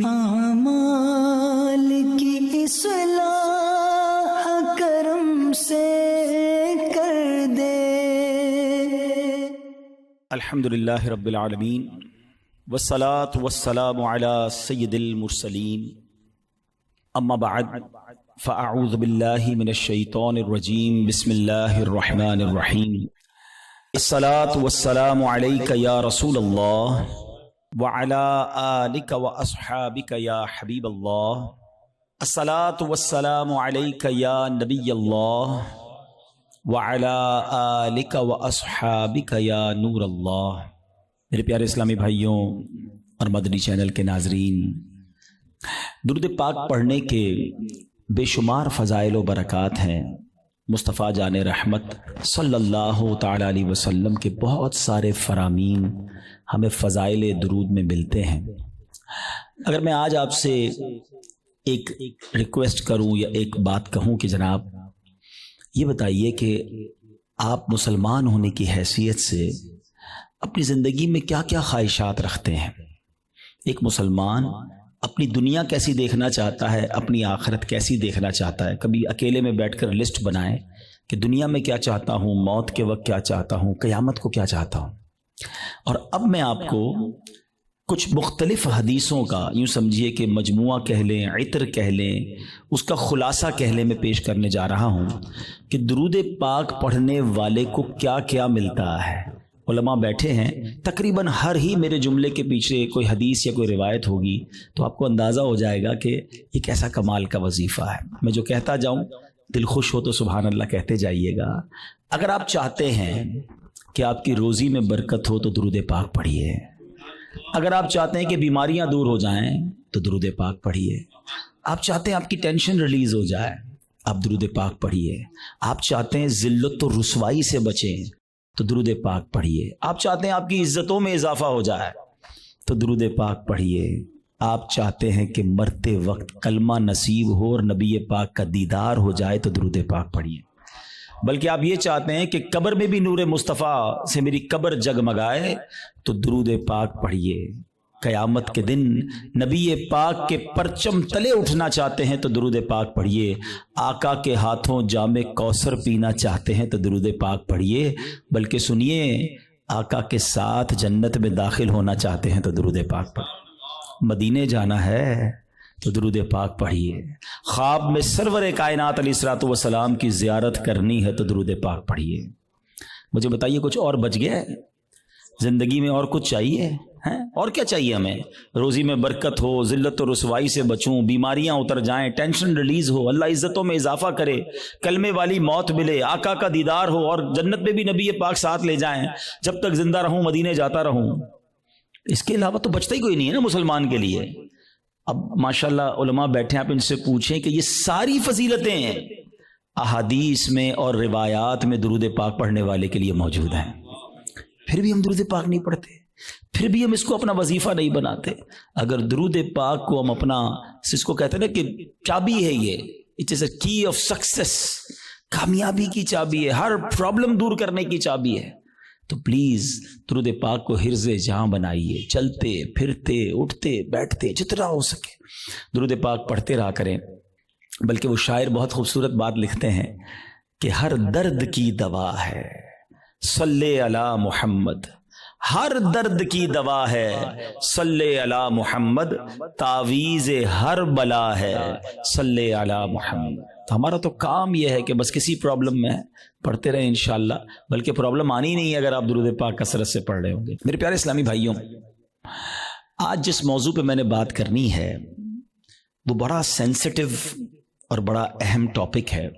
اعمال کی اصلاح کرم سے کر دے۔ الحمدللہ رب العالمین والصلاة والسلام علی سید المرسلین، اما بعد فاعوذ باللہ من الشیطان الرجیم، بسم اللہ الرحمن الرحیم۔ الصلاة والسلام علیک یا رسول اللہ وعلی آلک واصحابک یا حبیب اللہ۔ الصلاة والسلام علیک یا نبی اللہ وعلی آلک واصحابک یا نور اللہ۔ میرے پیارے اسلامی بھائیوں اور مدنی چینل کے ناظرین، درود پاک پڑھنے کے بے شمار فضائل و برکات ہیں۔ مصطفیٰ جان رحمت صلی اللہ تعالی علیہ وسلم کے بہت سارے فرامین ہمیں فضائل درود میں ملتے ہیں۔ اگر میں آج آپ سے ایک ریکویسٹ کروں یا ایک بات کہوں کہ جناب یہ بتائیے کہ آپ مسلمان ہونے کی حیثیت سے اپنی زندگی میں کیا کیا خواہشات رکھتے ہیں؟ ایک مسلمان اپنی دنیا کیسی دیکھنا چاہتا ہے، اپنی آخرت کیسی دیکھنا چاہتا ہے؟ کبھی اکیلے میں بیٹھ کر لسٹ بنائیں کہ دنیا میں کیا چاہتا ہوں، موت کے وقت کیا چاہتا ہوں، قیامت کو کیا چاہتا ہوں۔ اور اب میں آپ کو کچھ مختلف حدیثوں کا، یوں سمجھیے کہ مجموعہ کہہ لیں، عطر کہہ لیں، اس کا خلاصہ کہہ لیں، میں پیش کرنے جا رہا ہوں کہ درود پاک پڑھنے والے کو کیا کیا ملتا ہے۔ علماء بیٹھے ہیں، تقریباً ہر ہی میرے جملے کے پیچھے کوئی حدیث یا کوئی روایت ہوگی، تو آپ کو اندازہ ہو جائے گا کہ یہ کیسا کمال کا وظیفہ ہے۔ میں جو کہتا جاؤں دل خوش ہو تو سبحان اللہ کہتے جائیے گا۔ اگر آپ چاہتے ہیں کہ آپ کی روزی میں برکت ہو تو درود پاک پڑھیے۔ اگر آپ چاہتے ہیں کہ بیماریاں دور ہو جائیں تو درود پاک پڑھیے۔ آپ چاہتے ہیں آپ کی ٹینشن ریلیز ہو جائے، آپ درود پاک پڑھیے۔ آپ چاہتے ہیں ذلت و رسوائی سے بچیں تو درود پاک پڑھیے۔ آپ چاہتے ہیں آپ کی عزتوں میں اضافہ ہو جائے تو درود پاک پڑھیے۔ آپ چاہتے ہیں کہ مرتے وقت کلمہ نصیب ہو اور نبی پاک کا دیدار ہو جائے تو درود پاک پڑھیے۔ بلکہ آپ یہ چاہتے ہیں کہ قبر میں بھی نور مصطفیٰ سے میری قبر جگمگائے تو درود پاک پڑھیے۔ قیامت کے دن نبی پاک کے پرچم تلے اٹھنا چاہتے ہیں تو درود پاک پڑھیے۔ آقا کے ہاتھوں جام کوثر پینا چاہتے ہیں تو درود پاک پڑھیے۔ بلکہ سنیے، آقا کے ساتھ جنت میں داخل ہونا چاہتے ہیں تو درود پاک پڑھیے۔ مدینے جانا ہے تو درود پاک پڑھیے۔ خواب میں سرور کائنات علیہ الصلوۃ والسلام کی زیارت کرنی ہے تو درود پاک پڑھیے۔ مجھے بتائیے کچھ اور بچ گیا ہے زندگی میں؟ اور کچھ چاہیے ہیں؟ اور کیا چاہیے ہمیں؟ روزی میں برکت ہو، ذلت و رسوائی سے بچوں، بیماریاں اتر جائیں، ٹینشن ریلیز ہو، اللہ عزتوں میں اضافہ کرے، کلمے والی موت ملے، آقا کا دیدار ہو اور جنت میں بھی نبی پاک ساتھ لے جائیں، جب تک زندہ رہوں مدینے جاتا رہوں۔ اس کے علاوہ تو بچتا ہی کوئی نہیں ہے نا مسلمان کے لیے۔ اب ماشاءاللہ علماء بیٹھے ہیں، آپ ان سے پوچھیں کہ یہ ساری فضیلتیں ہیں احادیث میں اور روایات میں درود پاک پڑھنے والے کے لیے موجود ہیں، پھر بھی ہم درود پاک نہیں پڑھتے، پھر بھی ہم اس کو اپنا وظیفہ نہیں بناتے۔ اگر درود پاک کو ہم اپنا، اس کو کہتے ہیں نا کہ چابی ہے، یہ اٹ از اے کی آف سکسیس، کامیابی کی چابی ہے، ہر پرابلم دور کرنے کی چابی ہے، تو پلیز درود پاک کو حرز جہاں بنائیے۔ چلتے پھرتے اٹھتے بیٹھتے جتنا ہو سکے درود پاک پڑھتے رہا کریں۔ بلکہ وہ شاعر بہت خوبصورت بات لکھتے ہیں کہ ہر درد کی دوا ہے صلی علی محمد، ہر درد کی دوا ہے صلی علی محمد، تعویذ ہر بلا ہے صلی علی محمد۔ تو ہمارا تو کام یہ ہے کہ بس کسی پرابلم میں پڑھتے رہیں انشاءاللہ، بلکہ پرابلم آنی نہیں ہے اگر آپ درود پاک کثرت سے پڑھ رہے ہوں گے۔ میرے پیارے اسلامی بھائیوں، آج جس موضوع پہ میں نے بات کرنی ہے وہ بڑا سینسٹیو اور بڑا اہم ٹاپک ہے۔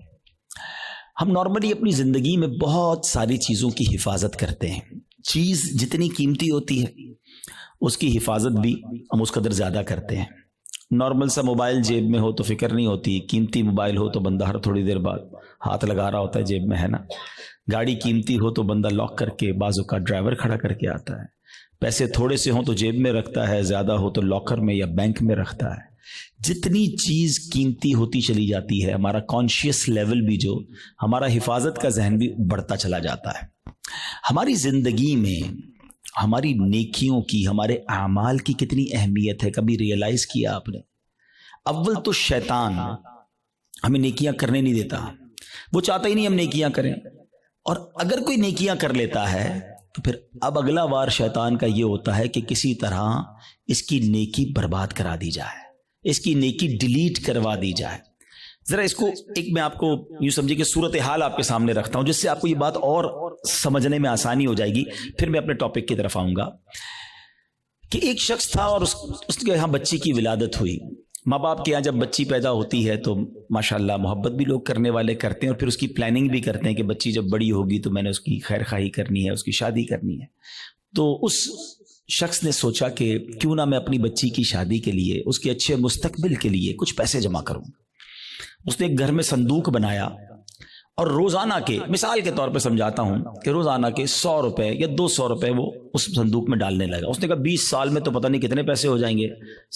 ہم نارملی اپنی زندگی میں بہت ساری چیزوں کی حفاظت کرتے ہیں۔ چیز جتنی قیمتی ہوتی ہے اس کی حفاظت بھی ہم اس قدر زیادہ کرتے ہیں۔ نارمل سا موبائل جیب میں ہو تو فکر نہیں ہوتی، قیمتی موبائل ہو تو بندہ ہر تھوڑی دیر بعد ہاتھ لگا رہا ہوتا ہے جیب میں، ہے نا۔ گاڑی قیمتی ہو تو بندہ لاک کر کے، بعض اوقات ڈرائیور کھڑا کر کے آتا ہے۔ پیسے تھوڑے سے ہوں تو جیب میں رکھتا ہے، زیادہ ہو تو لاکر میں یا بینک میں رکھتا ہے۔ جتنی چیز قیمتی ہوتی چلی جاتی ہے، ہمارا کانشیس لیول بھی، جو ہمارا حفاظت کا ذہن بھی بڑھتا چلا جاتا ہے۔ ہماری زندگی میں ہماری نیکیوں کی، ہمارے اعمال کی کتنی اہمیت ہے، کبھی ریئلائز کیا آپ نے؟ اول تو شیطان ہمیں نیکیاں کرنے نہیں دیتا، وہ چاہتا ہی نہیں ہم نیکیاں کریں، اور اگر کوئی نیکیاں کر لیتا ہے تو پھر اب اگلا وار شیطان کا یہ ہوتا ہے کہ کسی طرح اس کی نیکی برباد کرا دی جائے، اس کی نیکی ڈیلیٹ کروا دی جائے۔ ذرا اس کو ایک میں آپ کو یوں سمجھے کہ صورتحال آپ کے سامنے رکھتا ہوں، جس سے آپ کو یہ بات اور سمجھنے میں آسانی ہو جائے گی، پھر میں اپنے ٹاپک کی طرف آؤں گا۔ کہ ایک شخص تھا اور اس کے یہاں بچی کی ولادت ہوئی۔ ماں باپ کے یہاں جب بچی پیدا ہوتی ہے تو ماشاءاللہ محبت بھی لوگ کرنے والے کرتے ہیں، اور پھر اس کی پلاننگ بھی کرتے ہیں کہ بچی جب بڑی ہوگی تو میں نے اس کی خیر خواہی کرنی ہے، اس کی شادی کرنی ہے۔ تو اس شخص نے سوچا کہ کیوں نہ میں اپنی بچی کی شادی کے لیے، اس کے اچھے مستقبل کے لیے کچھ پیسے جمع کروں۔ اس نے ایک گھر میں صندوق بنایا اور روزانہ کے، مثال کے طور پہ سمجھاتا ہوں کہ روزانہ کے 100 روپے یا 200 روپے وہ اس صندوق میں ڈالنے لگا۔ اس نے کہا 20 سال میں تو پتہ نہیں کتنے پیسے ہو جائیں گے،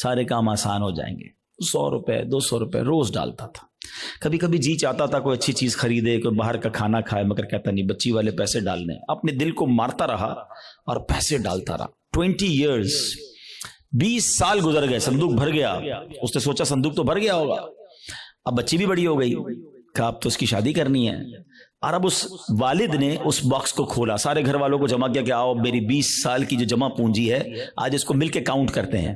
سارے کام آسان ہو جائیں گے۔ 100 روپے 200 روپے روز ڈالتا تھا۔ کبھی کبھی جی چاہتا تھا کوئی اچھی چیز خریدے، کوئی باہر کا کھانا کھائے، مگر کہتا نہیں، بچی والے پیسے ڈالنے۔ اپنے دل کو مارتا رہا اور پیسے ڈالتا رہا۔ 20 ایئرز، 20 سال گزر گئے، صندوق بھر گیا۔ اس نے سوچا صندوق تو بھر گیا ہوگا، اب بچی بھی بڑی ہو گئی، کہا اب تو اس کی شادی کرنی ہے۔ اور اب اس والد نے اس باکس کو کھولا، سارے گھر والوں کو جمع کیا کہ آؤ میری 20 سال کی جو جمع پونجی ہے آج اس کو مل کے کاؤنٹ کرتے ہیں،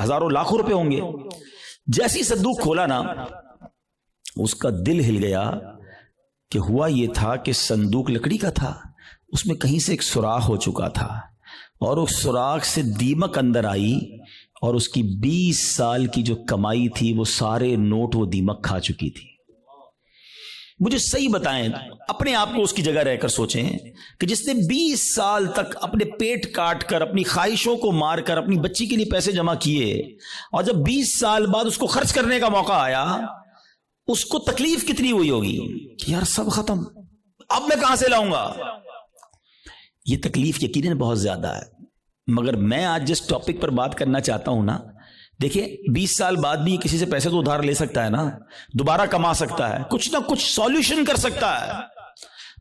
ہزاروں لاکھوں روپے ہوں گے۔ جیسی صندوق کھولا نا، اس کا دل ہل گیا کہ ہوا یہ تھا کہ صندوق لکڑی کا تھا، اس میں کہیں سے ایک سوراخ ہو چکا تھا، اور اس سوراخ سے دیمک اندر آئی، اور اس کی 20 سال کی جو کمائی تھی وہ سارے نوٹ وہ دیمک کھا چکی تھی۔ مجھے صحیح بتائیں، اپنے آپ کو اس کی جگہ رہ کر سوچیں کہ جس نے 20 سال تک اپنے پیٹ کاٹ کر، اپنی خواہشوں کو مار کر اپنی بچی کے لیے پیسے جمع کیے، اور جب 20 سال بعد اس کو خرچ کرنے کا موقع آیا، اس کو تکلیف کتنی ہوئی ہوگی کہ یار سب ختم، اب میں کہاں سے لاؤں گا؟ یہ تکلیف یقیناً بہت زیادہ ہے۔ مگر میں آج جس ٹاپک پر بات کرنا چاہتا ہوں نا، دیکھیں 20 سال بعد بھی کسی سے پیسے تو ادھار لے سکتا ہے نا، دوبارہ کما سکتا ہے، کچھ نہ کچھ سولوشن کر سکتا ہے،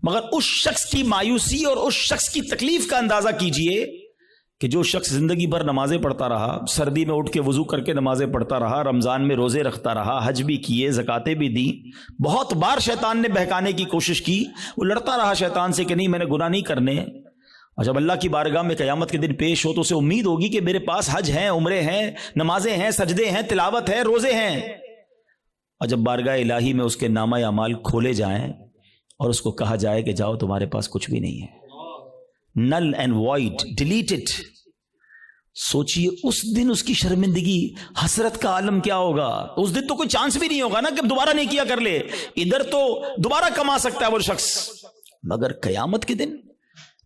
مگر اس شخص کی مایوسی اور اس شخص کی تکلیف کا اندازہ کیجئے کہ جو شخص زندگی بھر نمازیں پڑھتا رہا، سردی میں اٹھ کے وضو کر کے نمازیں پڑھتا رہا، رمضان میں روزے رکھتا رہا، حج بھی کیے، زکاتیں بھی دی، بہت بار شیطان نے بہکانے کی کوشش کی، وہ لڑتا رہا شیطان سے کہ نہیں میں نے گناہ نہیں کرنے، اور جب اللہ کی بارگاہ میں قیامت کے دن پیش ہو تو اسے امید ہوگی کہ میرے پاس حج ہیں، عمرے ہیں، نمازیں ہیں، سجدے ہیں، تلاوت ہے، روزے ہیں، اور جب بارگاہ الہی میں اس کے نامہ اعمال کھولے جائیں اور اس کو کہا جائے کہ جاؤ تمہارے پاس کچھ بھی نہیں ہے، null and void, delete it, سوچئے اس دن اس کی شرمندگی، حسرت کا عالم کیا ہوگا؟ اس دن تو کوئی چانس بھی نہیں ہوگا نا کہ دوبارہ نیکیاں کر لے، ادھر تو دوبارہ کما سکتا ہے وہ شخص، مگر قیامت کے دن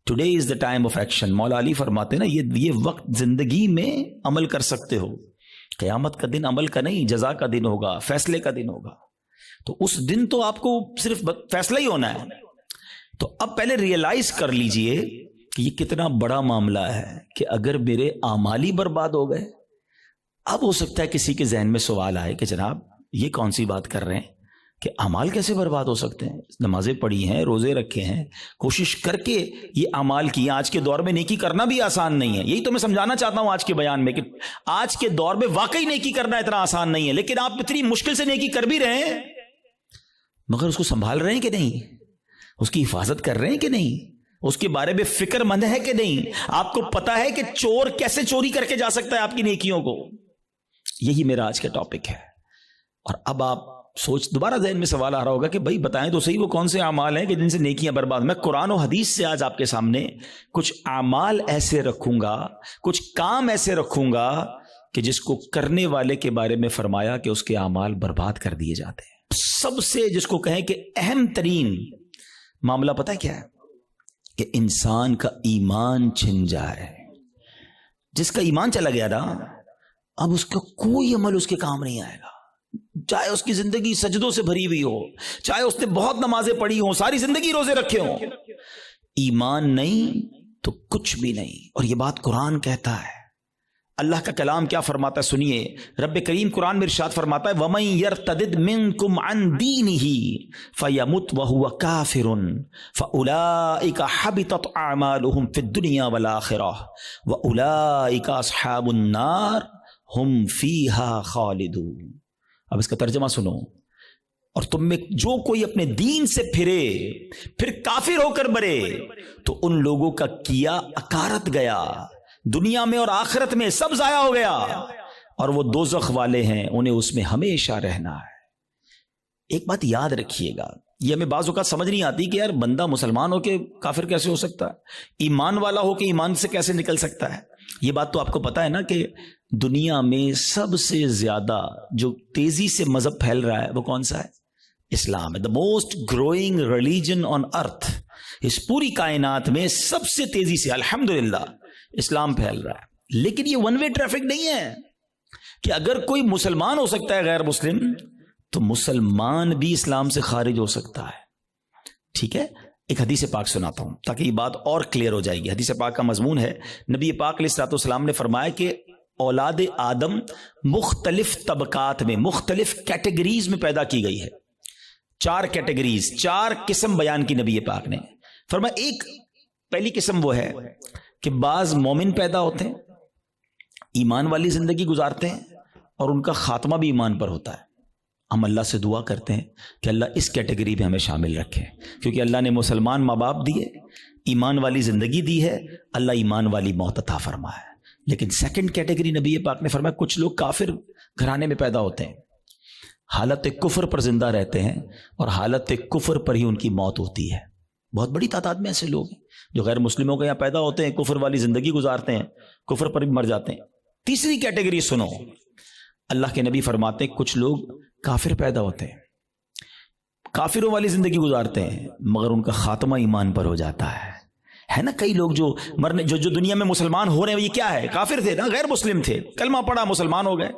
today is the time of action. Maula Ali فرماتے نا یہ وقت زندگی میں عمل کر سکتے ہو، قیامت کا دن عمل کا نہیں، جزا کا دن ہوگا، فیصلے کا دن ہوگا، تو اس دن تو آپ کو صرف فیصلہ ہی ہونا ہے۔ تو اب پہلے ریئلائز کر لیجئے کہ یہ کتنا بڑا معاملہ ہے کہ اگر میرے اعمال ہی برباد ہو گئے۔ اب ہو سکتا ہے کسی کے ذہن میں سوال آئے کہ جناب یہ کون سی بات کر رہے ہیں کہ اعمال کیسے برباد ہو سکتے ہیں؟ نمازیں پڑھی ہیں، روزے رکھے ہیں، کوشش کر کے یہ اعمال کیے۔ آج کے دور میں نیکی کرنا بھی آسان نہیں ہے، یہی تو میں سمجھانا چاہتا ہوں آج کے بیان میں کہ آج کے دور میں واقعی نیکی کرنا اتنا آسان نہیں ہے، لیکن آپ اتنی مشکل سے نیکی کر بھی رہے ہیں، مگر اس کو سنبھال رہے ہیں کہ نہیں؟ اس کی حفاظت کر رہے ہیں کہ نہیں؟ اس کے بارے میں فکر مند ہے کہ نہیں؟ آپ کو پتا ہے کہ چور کیسے چوری کر کے جا سکتا ہے آپ کی نیکیوں کو؟ یہی میرا آج کا ٹاپک ہے۔ اور اب آپ دوبارہ ذہن میں سوال آ رہا ہوگا کہ بھائی بتائیں تو صحیح وہ کون سے اعمال ہیں کہ جن سے نیکیاں برباد؟ میں قرآن و حدیث سے آج آپ کے سامنے کچھ اعمال ایسے رکھوں گا، کچھ کام ایسے رکھوں گا کہ جس کو کرنے والے کے بارے میں فرمایا کہ اس کے اعمال برباد کر دیے جاتے ہیں۔ سب سے جس کو کہیں کہ اہم ترین معاملہ پتہ ہے کیا ہے؟ کہ انسان کا ایمان چھن جائے۔ جس کا ایمان چلا گیا نا، اب اس کا کوئی عمل اس کے کام نہیں آئے گا، چاہے اس کی زندگی سجدوں سے بھری ہوئی ہو، چاہے اس نے بہت نمازیں پڑھی ہوں، ساری زندگی روزے رکھے ہوں، ایمان نہیں تو کچھ بھی نہیں۔ اور یہ بات قرآن کہتا ہے، اللہ کا کلام کیا فرماتا ہے سنیے. رب کریم قرآن میں ارشاد فرماتا ہے وَمَن يَرْتَدِدْ مِنْكُمْ عَنْ دِينِهِ فَيَمُتْ وَهُوَ كَافِرٌ فَأُولَئِكَ حَبِطَتْ أَعْمَالُهُمْ فِي الدُّنْيَا وَالْآخِرَةِ وَأُولَئِكَ أَصْحَابُ النَّارِ هُمْ فِيهَا خَالِدُونَ. اب اس کا ترجمہ سنو. اور تم میں جو کوئی اپنے دین سے پھرے پھر کافر ہو کر مرے تو ان لوگوں کا کیا اکارت گیا، دنیا میں اور آخرت میں سب ضائع ہو گیا، اور وہ دوزخ والے ہیں، انہیں اس میں ہمیشہ رہنا ہے. ایک بات یاد رکھیے گا، یہ ہمیں بعض اوقات سمجھ نہیں آتی کہ یار بندہ مسلمان ہو کے کافر کیسے ہو سکتا ہے، ایمان والا ہو کے ایمان سے کیسے نکل سکتا ہے. یہ بات تو آپ کو پتا ہے نا کہ دنیا میں سب سے زیادہ جو تیزی سے مذہب پھیل رہا ہے وہ کون سا ہے؟ اسلام ہے. The most growing religion on earth. اس پوری کائنات میں سب سے تیزی سے الحمدللہ اسلام پھیل رہا ہے. لیکن یہ ون وے ٹریفک نہیں ہے کہ اگر کوئی مسلمان ہو سکتا ہے غیر مسلم تو مسلمان بھی اسلام سے خارج ہو سکتا ہے. ٹھیک ہے، ایک حدیث پاک سناتا ہوں تاکہ یہ بات اور کلیئر ہو جائے گی. حدیث پاک کا مضمون ہے نبی پاک علیہ الصلوۃ والسلام نے فرمایا کہ اولاد آدم مختلف طبقات میں، مختلف کیٹیگریز میں پیدا کی گئی ہے. 4 کیٹیگریز، 4 قسم بیان کی نبی پاک نے. فرمایا ایک پہلی قسم وہ ہے کہ بعض مومن پیدا ہوتے ہیں، ایمان والی زندگی گزارتے ہیں اور ان کا خاتمہ بھی ایمان پر ہوتا ہے. ہم اللہ سے دعا کرتے ہیں کہ اللہ اس کیٹیگری میں ہمیں شامل رکھے، کیونکہ اللہ نے مسلمان ماں باپ دیے، ایمان والی زندگی دی ہے، اللہ ایمان والی موت عطا فرمائے. لیکن سیکنڈ کیٹیگری نبی پاک نے فرمایا کچھ لوگ کافر گھرانے میں پیدا ہوتے ہیں، حالت کفر پر زندہ رہتے ہیں اور حالت کفر پر ہی ان کی موت ہوتی ہے. بہت بڑی تعداد میں ایسے لوگ ہیں جو غیر مسلموں کے یہاں پیدا ہوتے ہیں، کفر والی زندگی گزارتے ہیں، کفر پر بھی مر جاتے ہیں. تیسری کیٹیگری سنو، اللہ کے نبی فرماتے ہیں کچھ لوگ کافر پیدا ہوتے ہیں، کافروں والی زندگی گزارتے ہیں، مگر ان کا خاتمہ ایمان پر ہو جاتا ہے نا. کئی لوگ جو مرنے جو دنیا میں مسلمان ہو رہے ہیں یہ کیا ہے؟ کافر تھے نا، غیر مسلم تھے، کلمہ پڑھا مسلمان ہو گئے.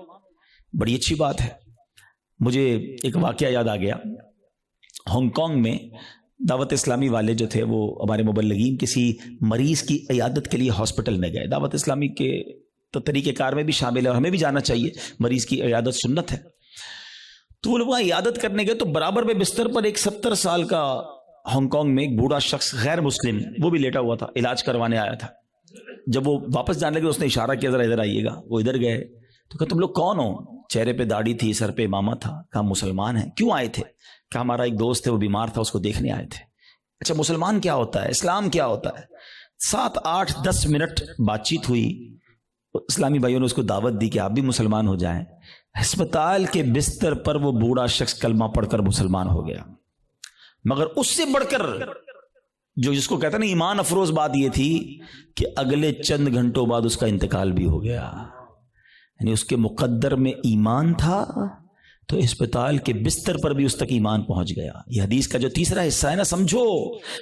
بڑی اچھی بات ہے. مجھے ایک واقعہ یاد آ گیا. ہانگ کانگ میں دعوت اسلامی والے جو تھے وہ ہمارے مبلغین کسی مریض کی عیادت کے لیے ہاسپٹل میں گئے. دعوت اسلامی کے تو طریقہ کار میں بھی شامل ہے اور ہمیں بھی جانا چاہیے، مریض کی عیادت سنت ہے. تو وہ لوگ وہاں عیادت کرنے گئے تو برابر میں بستر پر ایک 70 سال کا ہانگ کانگ میں ایک بوڑھا شخص غیر مسلم وہ بھی لیٹا ہوا تھا، علاج کروانے آیا تھا. جب وہ واپس جانے لگے اس نے اشارہ کیا ذرا ادھر آئیے گا. وہ ادھر گئے تو کہا تم لوگ کون ہو؟ چہرے پہ داڑھی تھی، سر پہ امامہ تھا. کہا مسلمان ہیں. کیوں آئے تھے؟ کہا ہمارا ایک دوست ہے وہ بیمار تھا، اس کو دیکھنے آئے تھے. اچھا مسلمان کیا ہوتا ہے، اسلام کیا ہوتا ہے؟ 7 8 10 منٹ بات چیت ہوئی. اسلامی بھائیوں نے اس کو دعوت دی کہ آپ بھی مسلمان ہو جائیں. ہسپتال کے بستر پر وہ بوڑھا شخص کلمہ پڑھ کر مسلمان ہو گیا. مگر اس سے بڑھ کر جو جس کو کہتے ہیں نا ایمان افروز بات یہ تھی کہ اگلے چند گھنٹوں بعد اس کا انتقال بھی ہو گیا. یعنی اس کے مقدر میں ایمان تھا تو اسپتال کے بستر پر بھی اس تک ایمان پہنچ گیا. یہ حدیث کا جو تیسرا حصہ ہے نا، سمجھو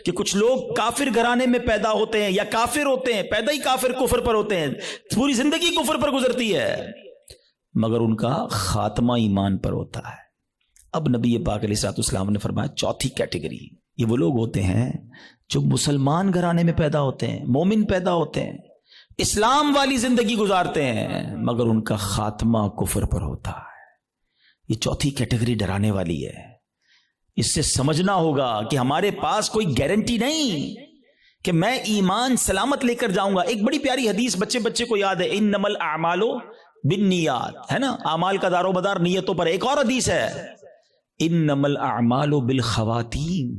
کہ کچھ لوگ کافر گھرانے میں پیدا ہوتے ہیں یا کافر ہوتے ہیں، پیدا ہی کافر کفر پر ہوتے ہیں، پوری زندگی کفر پر گزرتی ہے، مگر ان کا خاتمہ ایمان پر ہوتا ہے. اب نبی پاک علیہ الصلوۃ والسلام نے فرمایا چوتھی کیٹیگری یہ وہ لوگ ہوتے ہیں جو مسلمان گھرانے میں پیدا ہوتے ہیں، مومن پیدا ہوتے ہیں، اسلام والی زندگی گزارتے ہیں، مگر ان کا خاتمہ کفر پر ہوتا ہے. یہ چوتھی کیٹیگری ڈرانے والی ہے. اس سے سمجھنا ہوگا کہ ہمارے پاس کوئی گارنٹی نہیں کہ میں ایمان سلامت لے کر جاؤں گا. ایک بڑی پیاری حدیث بچے کو یاد ہے، انما الاعمال بالنیات، ہے نا، اعمال کا دار و مدار نیتوں پر. ایک اور حدیث ہے انما الاعمال بالخواتیم،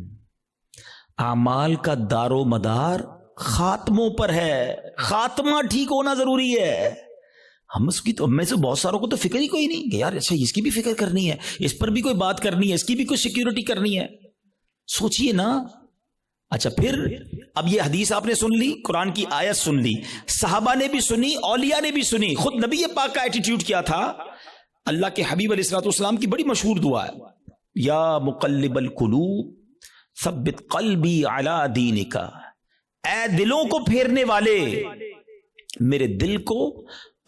اعمال کا دار و مدار خاتموں پر ہے. خاتمہ ٹھیک ہونا ضروری ہے. ہم اس کی تو میں سے بہت ساروں کو تو فکر ہی کوئی نہیں کہ یار اچھا اس کی بھی فکر کرنی ہے، اس پر بھی کوئی بات کرنی ہے، اس کی بھی کوئی سیکیورٹی کرنی ہے. سوچئے نا. اچھا پھر اب یہ حدیث آپ نے سن لی، قرآن کی آیت سن لی، صحابہ نے بھی سنی، اولیاء نے بھی سنی، خود نبی پاک کا ایٹیٹیوڈ کیا تھا. اللہ کے حبیب علیہ الصلوۃ والسلام کی بڑی مشہور دعا ہے، یا مقلب القلوب ثبت قلبی علی دینک، اے دلوں کو پھیرنے والے میرے دل کو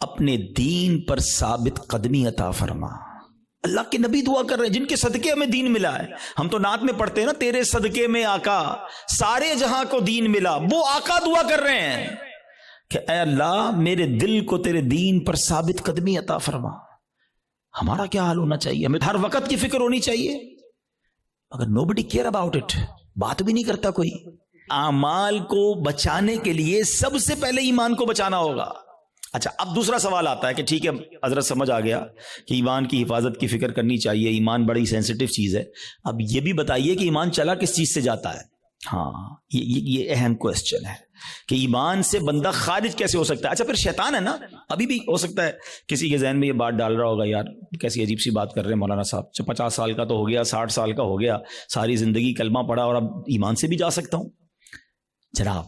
اپنے دین پر ثابت قدمی عطا فرما. اللہ کے نبی دعا کر رہے ہیں جن کے صدقے ہمیں دین ملا ہے. ہم تو نعت میں پڑھتے ہیں نا، تیرے صدقے میں آقا سارے جہاں کو دین ملا. وہ آقا دعا کر رہے ہیں کہ اے اللہ میرے دل کو تیرے دین پر ثابت قدمی عطا فرما. ہمارا کیا حال ہونا چاہیے؟ ہمیں ہر وقت کی فکر ہونی چاہیے، مگر nobody care about it، بات بھی نہیں کرتا کوئی. اعمال کو بچانے کے لیے سب سے پہلے ایمان کو بچانا ہوگا. اچھا، اب دوسرا سوال آتا ہے کہ ٹھیک ہے حضرت سمجھ آ گیا کہ ایمان کی حفاظت کی فکر کرنی چاہیے، ایمان بڑی سینسٹیو چیز ہے. اب یہ بھی بتائیے کہ ایمان چلا کس چیز سے جاتا ہے؟ ہاں، یہ اہم کوسچن ہے کہ ایمان سے بندہ خارج کیسے ہو سکتا ہے. اچھا، پھر شیطان ہے نا، ابھی بھی ہو سکتا ہے کسی کے ذہن میں یہ بات ڈال رہا ہوگا، یار کیسی عجیب سی بات کر رہے ہیں مولانا صاحب، 50 سال کا تو ہو گیا، 60 سال کا ہو گیا، ساری زندگی کلمہ پڑھا اور اب ایمان سے بھی جا سکتا ہوں. جناب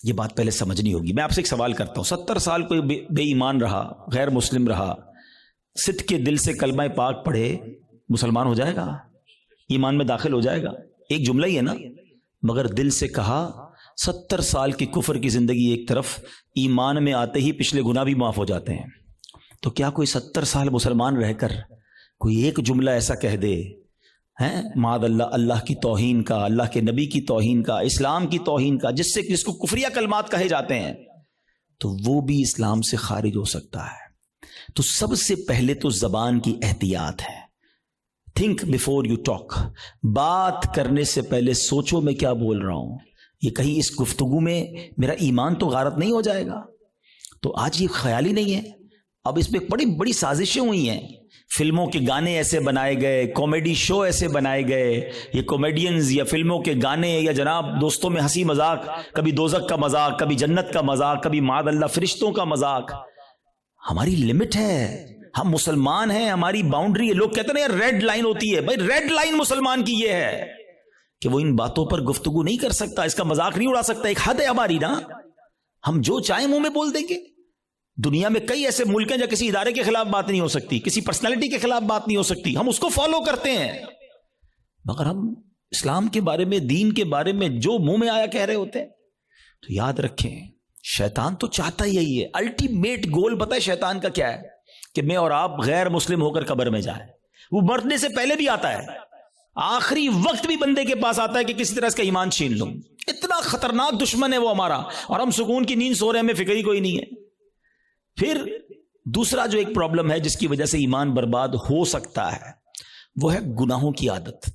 یہ بات پہلے سمجھنی ہوگی. میں آپ سے ایک سوال کرتا ہوں، 70 سال کوئی بے ایمان رہا، غیر مسلم رہا، صدق کے دل سے کلمہ پاک پڑھے، مسلمان ہو جائے گا؟ ایمان میں داخل ہو جائے گا؟ ایک جملہ ہی ہے نا. مگر دل سے کہا 70 سال کی کفر کی زندگی ایک طرف، ایمان میں آتے ہی پچھلے گناہ بھی معاف ہو جاتے ہیں. تو کیا کوئی 70 سال مسلمان رہ کر کوئی ایک جملہ ایسا کہہ دے ہیں معاذ اللہ، اللہ کی توہین کا، اللہ کے نبی کی توہین کا، اسلام کی توہین کا، جس کو کفریہ کلمات کہے جاتے ہیں، تو وہ بھی اسلام سے خارج ہو سکتا ہے. تو سب سے پہلے تو زبان کی احتیاط ہے. Think before you talk. بات کرنے سے پہلے سوچو میں کیا بول رہا ہوں، یہ کہیں اس گفتگو میں میرا ایمان تو غارت نہیں ہو جائے گا. تو آج یہ خیال ہی نہیں ہے. اب اس پہ بڑی بڑی سازشیں ہوئی ہیں، فلموں کے گانے ایسے بنائے گئے، کامیڈی شو ایسے بنائے گئے، یہ کامیڈینز یا فلموں کے گانے یا جناب دوستوں میں ہنسی مذاق، کبھی دوزخ کا مذاق، کبھی جنت کا مذاق، کبھی معاذ اللہ فرشتوں کا مذاق. ہماری لمٹ ہے، ہم مسلمان ہیں، ہماری باؤنڈری ہے. لوگ کہتے ہیں یار ریڈ لائن ہوتی ہے. بھائی ریڈ لائن مسلمان کی یہ ہے کہ وہ ان باتوں پر گفتگو نہیں کر سکتا، اس کا مذاق نہیں اڑا سکتا. ایک حد ہے ہماری نا، ہم جو چاہیں منہ میں بول دیں گے. دنیا میں کئی ایسے ملک ہیں جہاں کسی ادارے کے خلاف بات نہیں ہو سکتی، کسی پرسنالٹی کے خلاف بات نہیں ہو سکتی، ہم اس کو فالو کرتے ہیں. مگر ہم اسلام کے بارے میں، دین کے بارے میں جو منہ میں آیا کہہ رہے ہوتے ہیں. تو یاد رکھیں، شیطان تو چاہتا ہی یہی ہے. الٹیمیٹ گول پتہ ہے شیطان کا کیا ہے؟ کہ میں اور آپ غیر مسلم ہو کر قبر میں جائیں. وہ مرنے سے پہلے بھی آتا ہے، آخری وقت بھی بندے کے پاس آتا ہے کہ کسی طرح اس کا ایمان چھین لوں. اتنا خطرناک دشمن ہے وہ ہمارا، اور ہم سکون کی نیند سو رہے ہیں، ہمیں فکر ہی کوئی نہیں ہے. پھر دوسرا جو ایک پرابلم ہے جس کی وجہ سے ایمان برباد ہو سکتا ہے، وہ ہے گناہوں کی عادت.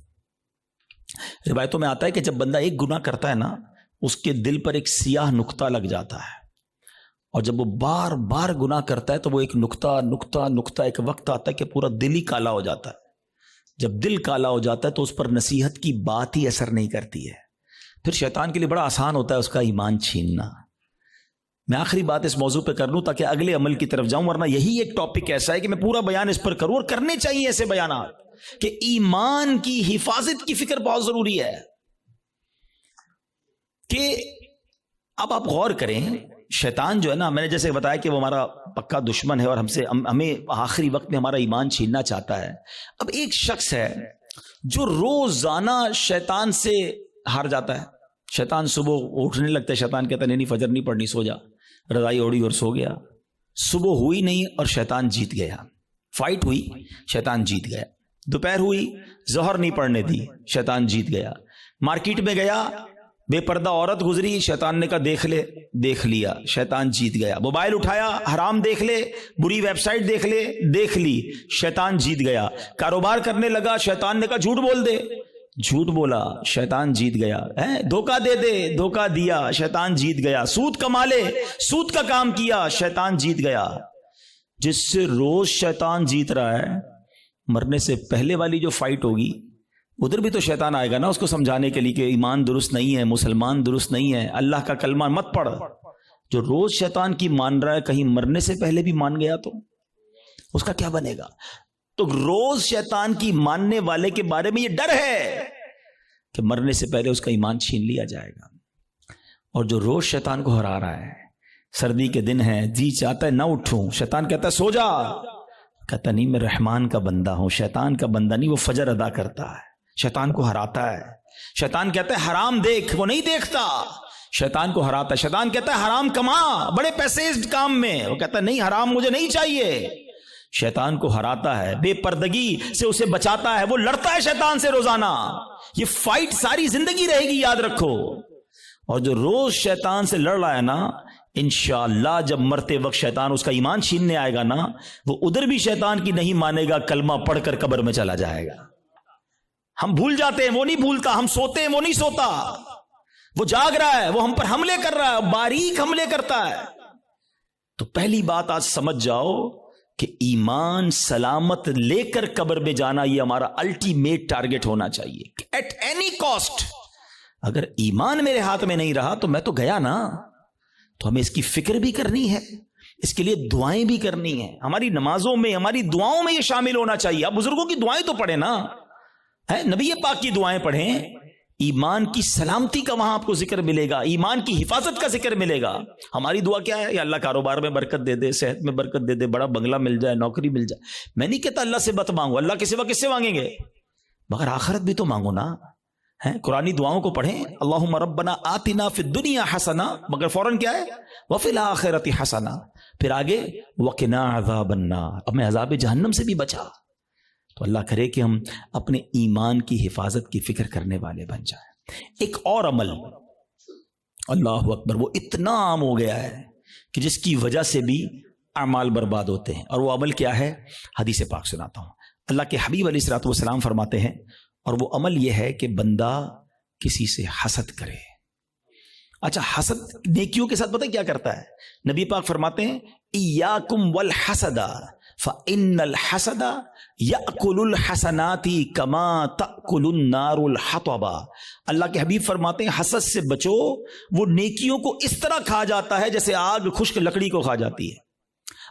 روایتوں میں آتا ہے کہ جب بندہ ایک گناہ کرتا ہے نا، اس کے دل پر ایک سیاہ نقطہ لگ جاتا ہے، اور جب وہ بار بار گناہ کرتا ہے تو وہ ایک نقطہ ایک وقت آتا ہے کہ پورا دل ہی کالا ہو جاتا ہے. جب دل کالا ہو جاتا ہے تو اس پر نصیحت کی بات ہی اثر نہیں کرتی ہے. پھر شیطان کے لیے بڑا آسان ہوتا ہے اس کا ایمان چھیننا. میں آخری بات اس موضوع پہ کر لوں تاکہ اگلے عمل کی طرف جاؤں، ورنہ یہی ایک ٹاپک ایسا ہے کہ میں پورا بیان اس پر کروں، اور کرنے چاہیے ایسے بیانات کہ ایمان کی حفاظت کی فکر بہت ضروری ہے. کہ اب آپ غور کریں، شیطان جو ہے نا، میں نے جیسے بتایا کہ وہ ہمارا پکا دشمن ہے اور ہمیں آخری وقت میں ہمارا ایمان چھیننا چاہتا ہے. اب ایک شخص ہے جو روزانہ شیطان سے ہار جاتا ہے. شیطان صبح اٹھنے لگتا ہے، شیطان کہتا ہے نہیں فجر نہیں پڑھنی، سو جا. رضائی اوڑی اور سو گیا. صبح ہوئی نہیں اور شیطان جیت گیا. فائٹ ہوئی، شیطان جیت گیا. دوپہر ہوئی، ظہر نہیں پڑھنے دی، شیطان جیت گیا. مارکیٹ میں گیا، بے پردہ عورت گزری، شیطان نے کہا دیکھ لیا، شیطان جیت گیا. موبائل اٹھایا، حرام دیکھ لے، بری ویب سائٹ دیکھ لی، شیطان جیت گیا. کاروبار کرنے لگا، شیطان نے کہا جھوٹ بول دے، جھوٹ بولا، شیطان جیت گیا. دھوکہ دے دے، دھوکہ دیا، شیطان جیت گیا. سود کما لے، سود کا کام کیا، شیطان جیت گیا. جس سے روز شیطان جیت رہا ہے، مرنے سے پہلے والی جو فائٹ ہوگی ادھر بھی تو شیطان آئے گا نا اس کو سمجھانے کے لیے کہ ایمان درست نہیں ہے، مسلمان درست نہیں ہے، اللہ کا کلمہ مت پڑھ. جو روز شیطان کی مان رہا ہے، کہیں مرنے سے پہلے بھی مان گیا تو اس کا کیا بنے گا؟ تو روز شیطان کی ماننے والے کے بارے میں یہ ڈر ہے کہ مرنے سے پہلے اس کا ایمان چھین لیا جائے گا. اور جو روز شیطان کو ہرا رہا ہے، سردی کے دن ہے، جی چاہتا ہے نہ اٹھوں، شیطان کہتا ہے سو جا، کہتا نہیں میں رحمان کا بندہ ہوں، شیطان کا بندہ نہیں. وہ فجر ادا کرتا ہے، شیطان کو ہراتا ہے. شیطان کہتا ہے حرام دیکھ، وہ نہیں دیکھتا، شیطان کو ہراتا ہے. شیطان کہتا ہے حرام کما، بڑے پیسے اس کام میں، وہ کہتا ہے نہیں حرام مجھے نہیں چاہیے. شیطان کو ہراتا ہے، بے پردگی سے اسے بچاتا ہے. وہ لڑتا ہے شیطان سے روزانہ. یہ فائٹ ساری زندگی رہے گی، یاد رکھو. اور جو روز شیطان سے لڑ رہا ہے نا، انشاءاللہ جب مرتے وقت شیطان اس کا ایمان چھیننے آئے گا نا، وہ ادھر بھی شیطان کی نہیں مانے گا، کلمہ پڑھ کر قبر میں چلا جائے گا۔ ہم بھول جاتے ہیں، وہ نہیں بھولتا، ہم سوتے ہیں، وہ نہیں سوتا، وہ جاگ رہا ہے، وہ ہم پر حملے کر رہا ہے، باریک حملے کرتا ہے۔ تو پہلی بات آج سمجھ جاؤ کہ ایمان سلامت لے کر قبر میں جانا یہ ہمارا الٹیمیٹ ٹارگٹ ہونا چاہیے ایٹ اینی کاسٹ۔ اگر ایمان میرے ہاتھ میں نہیں رہا تو میں تو گیا نا۔ تو ہمیں اس کی فکر بھی کرنی ہے، اس کے لیے دعائیں بھی کرنی ہیں، ہماری نمازوں میں، ہماری دعاؤں میں یہ شامل ہونا چاہیے۔ آپ بزرگوں کی دعائیں تو پڑھیں نا، نبی پاک کی دعائیں پڑھیں، ایمان کی سلامتی کا وہاں آپ کو ذکر ملے گا، ایمان کی حفاظت کا ذکر ملے گا۔ ہماری دعا کیا ہے؟ یا اللہ کاروبار میں برکت دے دے، صحت میں برکت دے دے، بڑا بنگلہ مل جائے، نوکری مل جائے۔ میں نہیں کہتا اللہ سے مت مانگو، اللہ کے سوا کس سے مانگیں گے؟ مگر آخرت بھی تو مانگو نا۔ قرآنی دعاؤں کو پڑھیں، اللہم ربنا آتنا فی الدنیا حسنہ، مگر فوراً کیا ہے؟ وفی الآخرۃ حسنہ، پھر آگے وقنا عذاب النار، اب میں عذاب جہنم سے بھی بچا۔ تو اللہ کرے کہ ہم اپنے ایمان کی حفاظت کی فکر کرنے والے بن جائیں۔ ایک اور عمل، اللہ اکبر، وہ اتنا عام ہو گیا ہے کہ جس کی وجہ سے بھی اعمال برباد ہوتے ہیں، اور وہ عمل کیا ہے؟ حدیث پاک سناتا ہوں۔ اللہ کے حبیب علیہ الصلوۃ والسلام فرماتے ہیں، اور وہ عمل یہ ہے کہ بندہ کسی سے حسد کرے۔ اچھا، حسد نیکیوں کے ساتھ پتہ کیا کرتا ہے؟ نبی پاک فرماتے ہیں ایاکم والحسد فإن الحسد یأکل الحسنات کما تأکل النار الحطب۔ اللہ کے حبیب فرماتے ہیں حسد سے بچو، وہ نیکیوں کو اس طرح کھا جاتا ہے جیسے آگ خشک لکڑی کو کھا جاتی ہے۔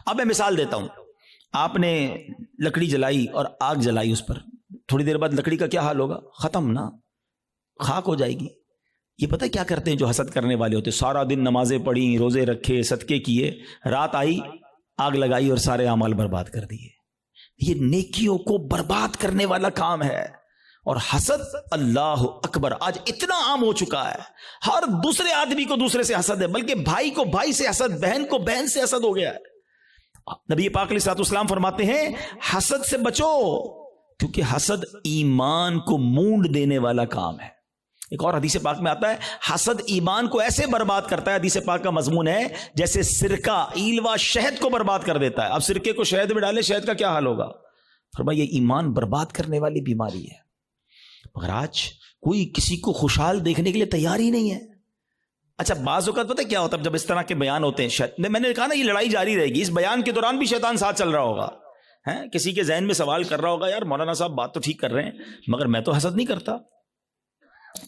اب میں مثال دیتا ہوں، آپ نے لکڑی جلائی اور آگ جلائی اس پر، تھوڑی دیر بعد لکڑی کا کیا حال ہوگا؟ ختم نا، خاک ہو جائے گی۔ یہ پتہ کیا کرتے ہیں جو حسد کرنے والے ہوتے؟ سارا دن نمازیں پڑھی، روزے رکھے، صدقے کیے، رات آئی آگ لگائی اور سارے اعمال برباد کر دیے۔ یہ نیکیوں کو برباد کرنے والا کام ہے۔ اور حسد، اللہ اکبر، آج اتنا عام ہو چکا ہے، ہر دوسرے آدمی کو دوسرے سے حسد ہے، بلکہ بھائی کو بھائی سے حسد، بہن کو بہن سے حسد ہو گیا ہے۔ نبی پاک علیہ الصلوۃ والسلام فرماتے ہیں حسد سے بچو، کیونکہ حسد ایمان کو مونڈ دینے والا کام ہے۔ ایک اور حدیث پاک میں آتا ہے حسد ایمان کو ایسے برباد کرتا ہے، حدیث پاک کا مضمون ہے جیسے سرکہ ایلوا شہد کو برباد کر دیتا ہے۔ اب سرکے کو شہد میں ڈالے، شہد کا کیا حال ہوگا؟ فرمایا یہ ایمان برباد کرنے والی بیماری ہے۔ مگر آج کوئی کسی کو خوشحال دیکھنے کے لیے تیار ہی نہیں ہے۔ اچھا، بعض اوقات پتہ کیا ہوتا ہے جب اس طرح کے بیان ہوتے ہیں، میں نے کہا نا یہ لڑائی جاری رہے گی، اس بیان کے دوران بھی شیطان ساتھ چل رہا ہوگا، کسی کے ذہن میں سوال کر رہا ہوگا یار مولانا صاحب بات تو ٹھیک کر رہے ہیں مگر میں تو حسد نہیں کرتا۔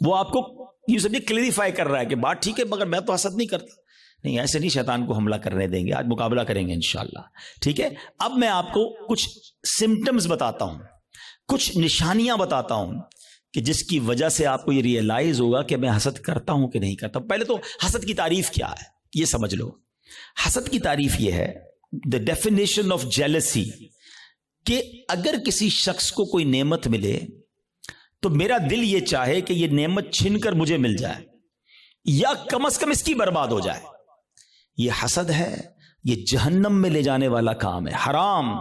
وہ آپ کو یہ سب کلیریفائی کر رہا ہے کہ بات ٹھیک ہے مگر میں تو حسد نہیں کرتا۔ نہیں، ایسے نہیں شیطان کو حملہ کرنے دیں گے، آج مقابلہ کریں گے انشاءاللہ، ٹھیک ہے؟ اب میں آپ کو کچھ سمٹمز بتاتا ہوں، کچھ نشانیاں بتاتا ہوں کہ جس کی وجہ سے آپ کو یہ ریئلائز ہوگا کہ میں حسد کرتا ہوں کہ نہیں کرتا۔ پہلے تو حسد کی تعریف کیا ہے یہ سمجھ لو۔ حسد کی تعریف یہ ہے، the definition of jealousy، کہ اگر کسی شخص کو کوئی نعمت ملے تو میرا دل یہ چاہے کہ یہ نعمت چھن کر مجھے مل جائے یا کم از کم اس کی برباد ہو جائے۔ یہ حسد ہے، یہ جہنم میں لے جانے والا کام ہے، حرام۔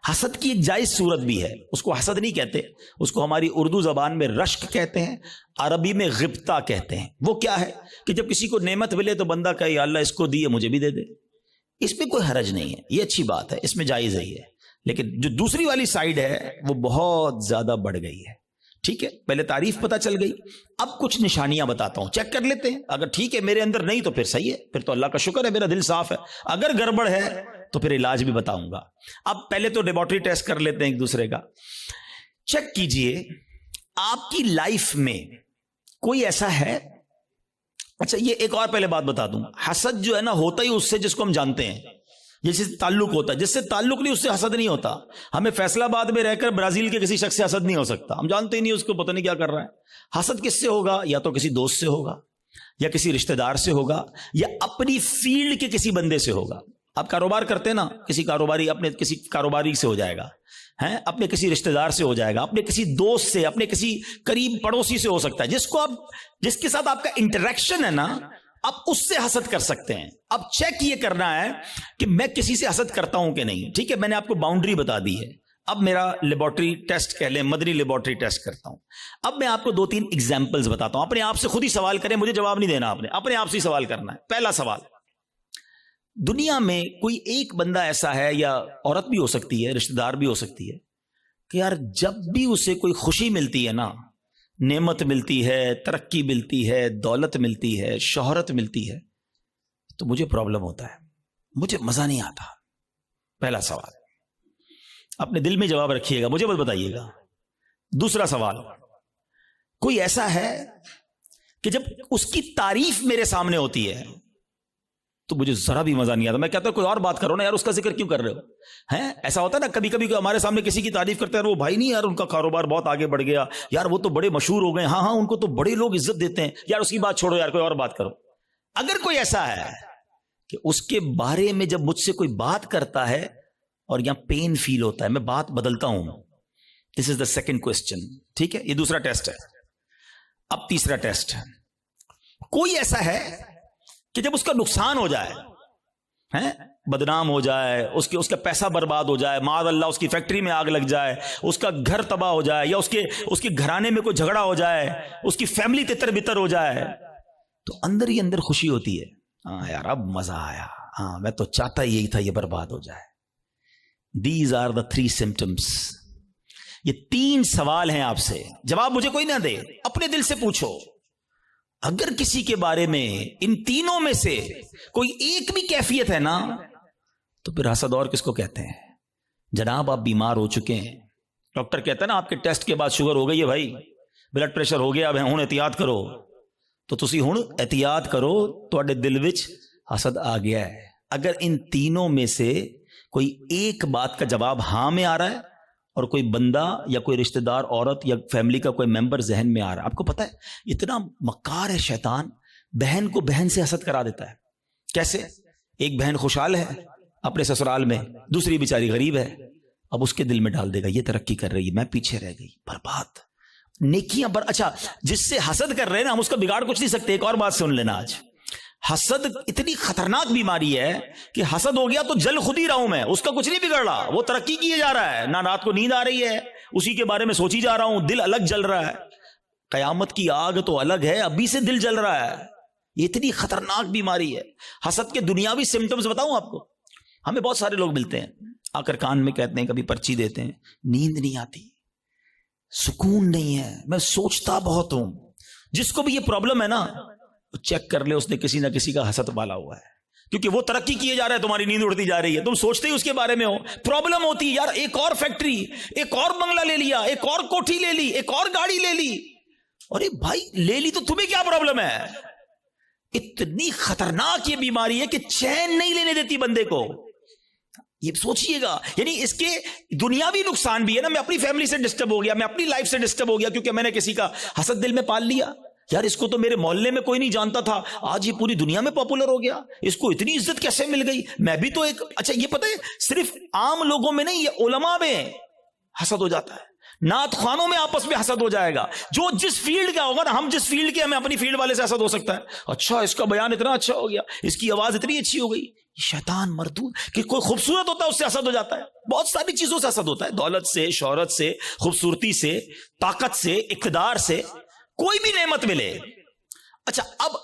حسد کی ایک جائز صورت بھی ہے، اس کو حسد نہیں کہتے، اس کو ہماری اردو زبان میں رشک کہتے ہیں، عربی میں غبطہ کہتے ہیں۔ وہ کیا ہے کہ جب کسی کو نعمت ملے تو بندہ کہے یا اللہ اس کو دی ہے مجھے بھی دے دے۔ اس پہ کوئی حرج نہیں ہے، یہ اچھی بات ہے، اس میں جائز ہے یہ۔ لیکن جو دوسری والی سائیڈ ہے وہ بہت زیادہ بڑھ گئی ہے، ٹھیک ہے؟ پہلے تعریف پتہ چل گئی، اب کچھ نشانیاں بتاتا ہوں، چیک کر لیتے ہیں۔ اگر ٹھیک ہے میرے اندر نہیں تو پھر صحیح ہے، پھر تو اللہ کا شکر ہے میرا دل صاف ہے۔ اگر گڑبڑ ہے تو پھر علاج بھی بتاؤں گا۔ اب پہلے تو لیبارٹری ٹیسٹ کر لیتے ہیں ایک دوسرے کا۔ چیک کیجئے آپ کی لائف میں کوئی ایسا ہے۔ اچھا، یہ ایک اور پہلے بات بتا دوں، حسد جو ہے نا ہوتا ہی اس سے جس کو ہم جانتے ہیں، جس سے تعلق ہوتا ہے، جس سے تعلق نہیں اس سے حسد نہیں ہوتا۔ ہمیں فیصلہ آباد میں رہ کر برازیل کے کسی شخص سے حسد نہیں ہو سکتا، ہم جانتے ہی نہیں اس کو، پتہ نہیں کیا کر رہا ہے۔ حسد کس سے ہوگا؟ یا تو کسی دوست سے ہوگا، یا کسی رشتہ دار سے ہوگا، یا اپنی فیلڈ کے کسی بندے سے ہوگا۔ آپ کاروبار کرتے ہیں نا، کسی کاروباری اپنے کسی کاروباری سے ہو جائے گا، اپنے کسی رشتہ دار سے ہو جائے گا، اپنے کسی دوست سے، اپنے کسی قریب پڑوسی سے ہو سکتا ہے، جس کے ساتھ آپ کا انٹریکشن ہے نا، آپ اس سے حسد کر سکتے ہیں۔ اب چیک یہ کرنا ہے کہ میں کسی سے حسد کرتا ہوں کہ نہیں، ٹھیک ہے؟ میں نے آپ کو باؤنڈری بتا دی ہے۔ اب میرا لیبارٹری ٹیسٹ کہہ لیں، مدنی لیبارٹری ٹیسٹ کرتا ہوں۔ اب میں آپ کو 2-3 ایگزامپلز بتاتا ہوں، اپنے آپ سے خود ہی سوال کریں، مجھے جواب نہیں دینا، آپ نے اپنے آپ سے ہی سوال کرنا ہے۔ پہلا سوال، دنیا میں کوئی ایک بندہ ایسا ہے, یا عورت بھی ہو سکتی ہے, رشتہ دار بھی ہو سکتی ہے, کہ یار جب بھی اسے کوئی خوشی ملتی ہے نا, نعمت ملتی ہے, ترقی ملتی ہے, دولت ملتی ہے, شہرت ملتی ہے, تو مجھے پرابلم ہوتا ہے, مجھے مزہ نہیں آتا. پہلا سوال اپنے دل میں جواب رکھیے گا, مجھے بس بتائیے گا. دوسرا سوال, کوئی ایسا ہے کہ جب اس کی تعریف میرے سامنے ہوتی ہے تو مجھے ذرا بھی مزہ نہیں آتا. میں کہتا ہوں کوئی اور بات کرو نا یار, اس کا ذکر کیوں کر رہے ہو؟ ہیں ایسا ہوتا ہے نا کبھی کبھی ہمارے سامنے کسی کی تعریف کرتے ہیں, وہ بھائی نہیں یار ان کا کاروبار بہت آگے بڑھ گیا, یار وہ تو بڑے مشہور ہو گئے, ہاں ہاں ان کو تو بڑے لوگ عزت دیتے ہیں, یار اس کی بات چھوڑو, یار کوئی اور بات کرو. اگر کوئی ایسا ہے کہ اس کے بارے میں جب مجھ سے کوئی بات کرتا ہے اور یہاں پین فیل ہوتا ہے, میں بات بدلتا ہوں. دس از دا سیکنڈ کوسچن. ٹھیک ہے, یہ دوسرا ٹیسٹ ہے. اب تیسرا ٹیسٹ ہے, کوئی ایسا ہے کہ جب اس کا نقصان ہو جائے, بدنام ہو جائے, اس کا پیسہ برباد ہو جائے, معاذ اللہ اس کی فیکٹری میں آگ لگ جائے, اس کا گھر تباہ ہو جائے, یا اس کے گھرانے میں کوئی جھگڑا ہو جائے, اس کی فیملی تتر بتر ہو جائے, تو اندر ہی اندر خوشی ہوتی ہے, ہاں یار اب مزہ آیا, ہاں میں تو چاہتا ہی یہی تھا یہ برباد ہو جائے. These are the 3 symptoms. یہ 3 سوال ہیں آپ سے, جواب مجھے کوئی نہ دے, اپنے دل سے پوچھو. اگر کسی کے بارے میں ان تینوں میں سے کوئی ایک بھی کیفیت ہے نا, تو پھر حسد اور کس کو کہتے ہیں؟ جناب آپ بیمار ہو چکے ہیں, ڈاکٹر کہتا ہے نا آپ کے ٹیسٹ کے بعد شوگر ہو گئی ہے بھائی, بلڈ پریشر ہو گیا, اب ہن احتیاط کرو, تو تسی ہن احتیاط کرو, تواڈے دل وچ حسد آ گیا ہے. اگر ان تینوں میں سے کوئی ایک بات کا جواب ہاں میں آ رہا ہے, اور کوئی بندہ یا کوئی رشتہ دار عورت یا فیملی کا کوئی ممبر ذہن میں آ رہا ہے, آپ کو پتا ہے اتنا مکار ہے شیطان, بہن کو بہن سے حسد کرا دیتا ہے. کیسے؟ ایک بہن خوشحال ہے اپنے سسرال میں, دوسری بیچاری غریب ہے, اب اس کے دل میں ڈال دے گا یہ ترقی کر رہی ہے, میں پیچھے رہ گئی, برباد. نیکیاں اچھا جس سے حسد کر رہے ہیں نا, ہم اس کا بگاڑ کچھ نہیں سکتے. ایک اور بات سن لینا, آج حسد اتنی خطرناک بیماری ہے کہ حسد ہو گیا تو جل خود ہی رہا ہوں میں, اس کا کچھ نہیں بگڑ رہا, وہ ترقی کیے جا رہا ہے, نہ رات کو نیند آ رہی ہے, اسی کے بارے میں سوچی جا رہا ہوں, دل الگ جل رہا ہے. قیامت کی آگ تو الگ ہے, ابھی سے دل جل رہا ہے. یہ اتنی خطرناک بیماری ہے. حسد کے دنیاوی سمٹمز بتاؤں آپ کو, ہمیں بہت سارے لوگ ملتے ہیں, آ کر کان میں کہتے ہیں, کبھی پرچی دیتے ہیں, نیند نہیں آتی, سکون نہیں ہے, میں سوچتا بہت ہوں. جس کو بھی یہ پرابلم ہے نا, چیک کر لے اس نے کسی نہ کسی کا حسد پالا ہوا ہے, کیونکہ وہ ترقی کیے جا رہا ہے, تمہاری نیند اڑتی جا رہی ہے, تم سوچتے ہی اس کے بارے میں ہو. پرابلم ہوتی ہے یار, ایک اور فیکٹری, ایک اور بنگلہ لے لیا, ایک اور کوٹھی لے لی, ایک اور گاڑی لے لی. ارے بھائی لے لی تو تمہیں کیا پرابلم ہے؟ اتنی خطرناک یہ بیماری ہے کہ چین نہیں لینے دیتی بندے کو. یہ سوچئے گا, یعنی اس کے دنیاوی نقصان بھی ہے نا, میں اپنی فیملی سے ڈسٹرب ہو گیا, میں اپنی لائف سے ڈسٹرب ہو گیا, کیونکہ میں نے کسی کا حسد دل میں پال لیا. یار اس کو تو میرے محلے میں کوئی نہیں جانتا تھا, آج یہ پوری دنیا میں پاپولر ہو گیا, اس کو اتنی عزت کیسے مل گئی, میں بھی تو ایک. اچھا یہ پتہ ہے صرف عام لوگوں میں نہیں, یہ علماء میں حسد ہو جاتا ہے, نعت خوانوں میں آپس میں حسد ہو جائے گا. جو جس فیلڈ کا ہوگا نا, ہم جس فیلڈ کے, ہمیں اپنی فیلڈ والے سے حسد ہو سکتا ہے. اچھا اس کا بیان اتنا اچھا ہو گیا, اس کی آواز اتنی اچھی ہو گئی. شیطان مردود, کہ کوئی خوبصورت ہوتا ہے اس سے حسد ہو جاتا ہے, بہت ساری چیزوں سے حسد ہوتا ہے, دولت سے, شہرت سے, خوبصورتی سے, طاقت سے, اقتدار سے, کوئی بھی نعمت ملے. اچھا اب